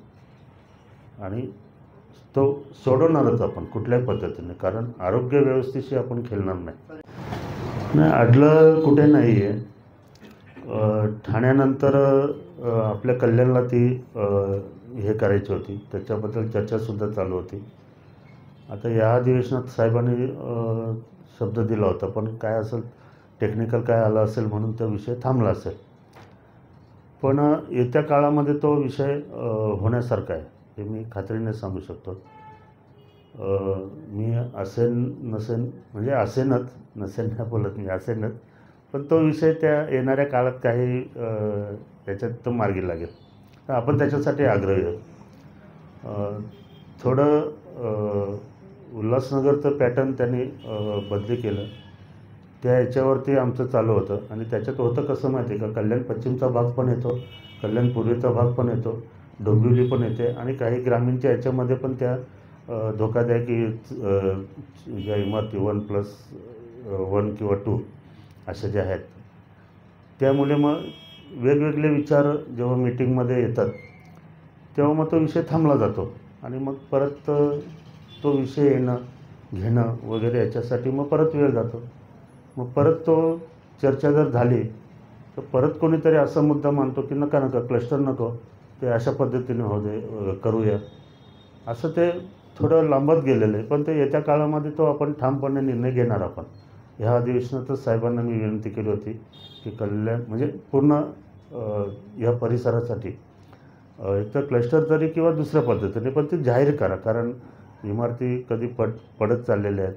आणि तो सोडवणारच आपण कुठल्याही पद्धतीने, कारण आरोग्य व्यवस्थेशी आपण खेळणार नाही. अडलं कुठे नाही आहे. ठाण्यानंतर आपल्या कल्याणला ती हे करायची होती, त्याच्याबद्दल चर्चासुद्धा चालू होती. आता या अधिवेशनात साहेबांनी शब्द दिला होता, पण काय असेल टेक्निकल काय आलं असेल म्हणून तो विषय थांबला असेल. पण येत्या काळामध्ये तो विषय होण्यासारखा आहे हे मी खात्रीने सांगू शकतो. मी नसेन म्हणजे असेनच, नसेन नाही बोलत मी, असेनच, पण तो विषय त्या येणाऱ्या काळात काही त्याच्यात तो मार्गी लागेल. तर आपण त्याच्यासाठी आग्रही आहोत. थोडं उल्हासनगरचं पॅटर्न त्यांनी बदली केलं त्या याच्यावरती आमचं चालू होतं. आणि त्याच्यात होतं कसं माहिती आहे का, कल्याण पश्चिमचा भाग पण येतो, कल्याण पूर्वेचा भाग पण येतो, डोंबिवली पण येते आणि काही ग्रामीणच्या याच्यामध्ये पण त्या धोकादायक ज्या इमारती 1+1 किंवा 2 अशा ज्या आहेत, त्यामुळे मग वेगवेगळे विचार जेव्हा मीटिंगमध्ये येतात तेव्हा मग तो विषय थांबला जातो आणि मग परत तो विषय येणं घेणं वगैरे याच्यासाठी मग परत वेळ जातो. मग परत तो चर्चा जर झाली तर परत कोणीतरी असा मुद्दा मानतो की नका क्लस्टर नको, ते अशा पद्धतीने हो दे, करूया. असं ते थोडं लांबत गेलेलं आहे. पण ते येत्या काळामध्ये तो आपण ठामपणे निर्णय घेणार. आपण ह्या अधिवेशनातच साहेबांना मी विनंती केली होती की कल्याण म्हणजे पूर्ण ह्या परिसरासाठी एक तर क्लस्टर तरी किंवा दुसऱ्या पद्धतीने पण ते जाहीर करा. कारण इमारती कधी पडत चाललेल्या आहेत.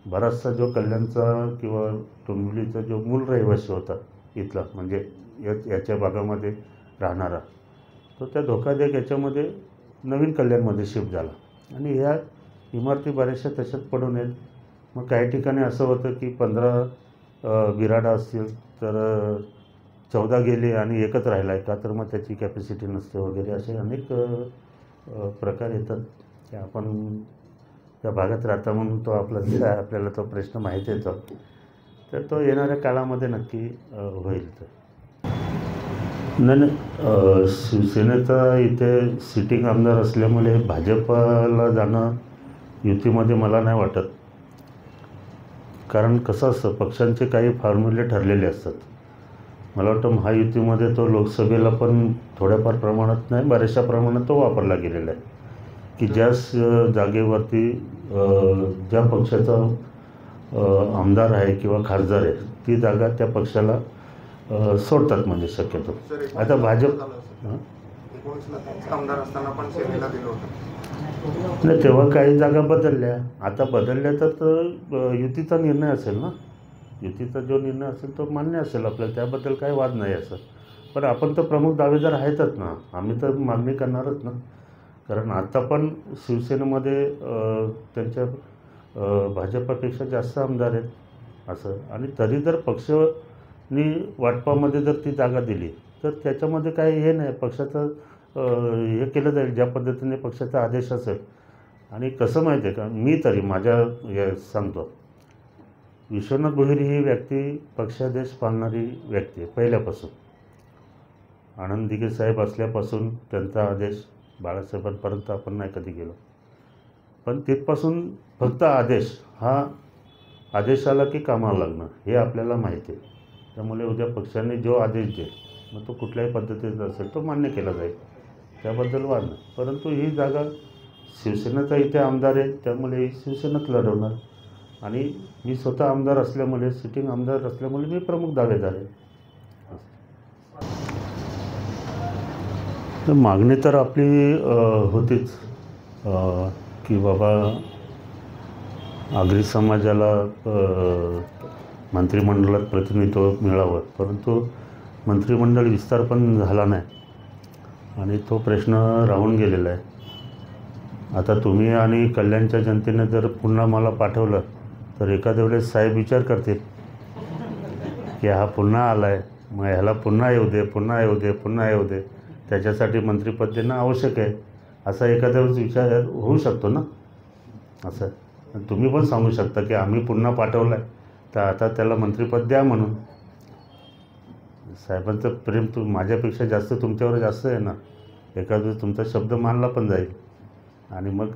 बराचसा जो कल्याणचा किंवा डोंबिवलीचा जो मूळ रहिवासी होता इथला, म्हणजे याच्या भागामध्ये राहणारा, तो त्या धोकादायक याच्यामध्ये नवीन कल्याणमध्ये शिफ्ट झाला आणि ह्या इमारती बऱ्याचशा तशाच पडून आहेत. मग काही ठिकाणी असं होतं की 15 बिराडा असतील तर 14 गेले आणि एकच राहिला आहे का, तर मग त्याची कॅपॅसिटी नसते वगैरे, असे अनेक प्रकार येतात. की आपण त्या भागात राहता म्हणून तो आपल्याला तो प्रश्न माहिती येतो. तर तो येणाऱ्या काळामध्ये नक्की होईल. तर नाही, शिवसेनेचा इथे सिटिंग आमदार असल्यामुळे भाजपला जाणं युतीमध्ये मला नाही वाटत. कारण कसं असतं, पक्षांचे काही फॉर्म्युले ठरलेले असतात. मला वाटतं महायुतीमध्ये तो लोकसभेला पण थोड्याफार प्रमाणात नाही, बऱ्याचशा प्रमाणात तो वापरला गेलेला आहे की ज्या जागेवरती ज्या पक्षाचा आमदार आहे किंवा खासदार आहे ती जागा त्या पक्षाला सोडतात म्हणजे शक्यतो. आता भाजप आमदार असताना पण सेनेला दिलं होतं. नाही, तेव्हा काही जागा बदलल्या. आता बदलल्या तर युतीचा निर्णय असेल ना, युतीचा जो निर्णय असेल तो मान्य असेल आपल्याला, त्याबद्दल काही वाद नाही असं. पण आपण तर प्रमुख दावेदार आहेतच ना, आम्ही तर मागणी करणारच ना. कारण आता पण शिवसेनेमध्ये त्यांच्या भाजपापेक्षा जास्त आमदार आहेत असं. आणि तरी जर पक्षाने वाटपामध्ये जर ती जागा दिली तर त्याच्यामध्ये काही हे नाही, पक्षाचं हे केलं जाईल ज्या पद्धतीने पक्षाचा आदेश असेल. आणि कसं माहिती आहे का, मी तरी माझ्या सांगतो, विश्वनाथ भोईर ही व्यक्ती पक्षादेश पाळणारी व्यक्ती आहे पहिल्यापासून. आनंद दिघे साहेब असल्यापासून त्यांचा आदेश बाळासाहेबांपर्यंत आपण नाही कधी गेलो. पण तिथपासून फक्त आदेश, हा आदेश आला की कामाला लागणं हे आपल्याला माहिती आहे. त्यामुळे उद्या पक्षाने जो आदेश देईल मग तो कुठल्याही पद्धतीचा असेल तो मान्य केला जाईल, त्याबद्दल वाद नाही. परंतु ही जागा शिवसेनेचा इथे आमदार आहे त्यामुळे ही शिवसेनेच लढवणार. आणि मी स्वतः आमदार असल्यामुळे, सिटिंग आमदार असल्यामुळे मी प्रमुख दावेदार आहे. तर मागणी तर आपली होतीच की बाबा आगरी समाजाला मंत्रिमंडळात प्रतिनिधित्व मिळावं. परंतु मंत्रिमंडळ विस्तार पण झाला नाही आणि तो प्रश्न राहून गेलेला आहे. आता तुम्ही आणि कल्याणच्या जनतेने जर पुन्हा मला पाठवलं तर एखाद्या वेळेस साहेब विचार करतील की हा पुन्हा आला आहे, मग ह्याला पुन्हा येऊ दे, पुन्हा येऊ दे, पुन्हा येऊ दे, त्याच्यासाठी मंत्रिपद देणं आवश्यक आहे, असा एखाद्या वेळेस विचार होऊ शकतो ना. असं तुम्ही पण सांगू शकता की आम्ही पुन्हा पाठवलं आहे तर आता त्याला मंत्रिपद द्या म्हणून. साहेबांचं प्रेम माझ्यापेक्षा जास्त तुमच्यावर जास्त आहे ना. एखादा तुमचा शब्द मानला पण जाईल आणि मग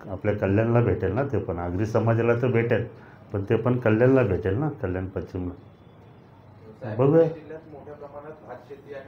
आपल्या कल्याणला भेटेल ना. ते पण आगरी समाजाला तर भेटेल पण ते पण कल्याणला भेटेल ना, कल्याण पश्चिमला. बघूया. जिल्ह्यात मोठ्या प्रमाणात भातशेती आहे.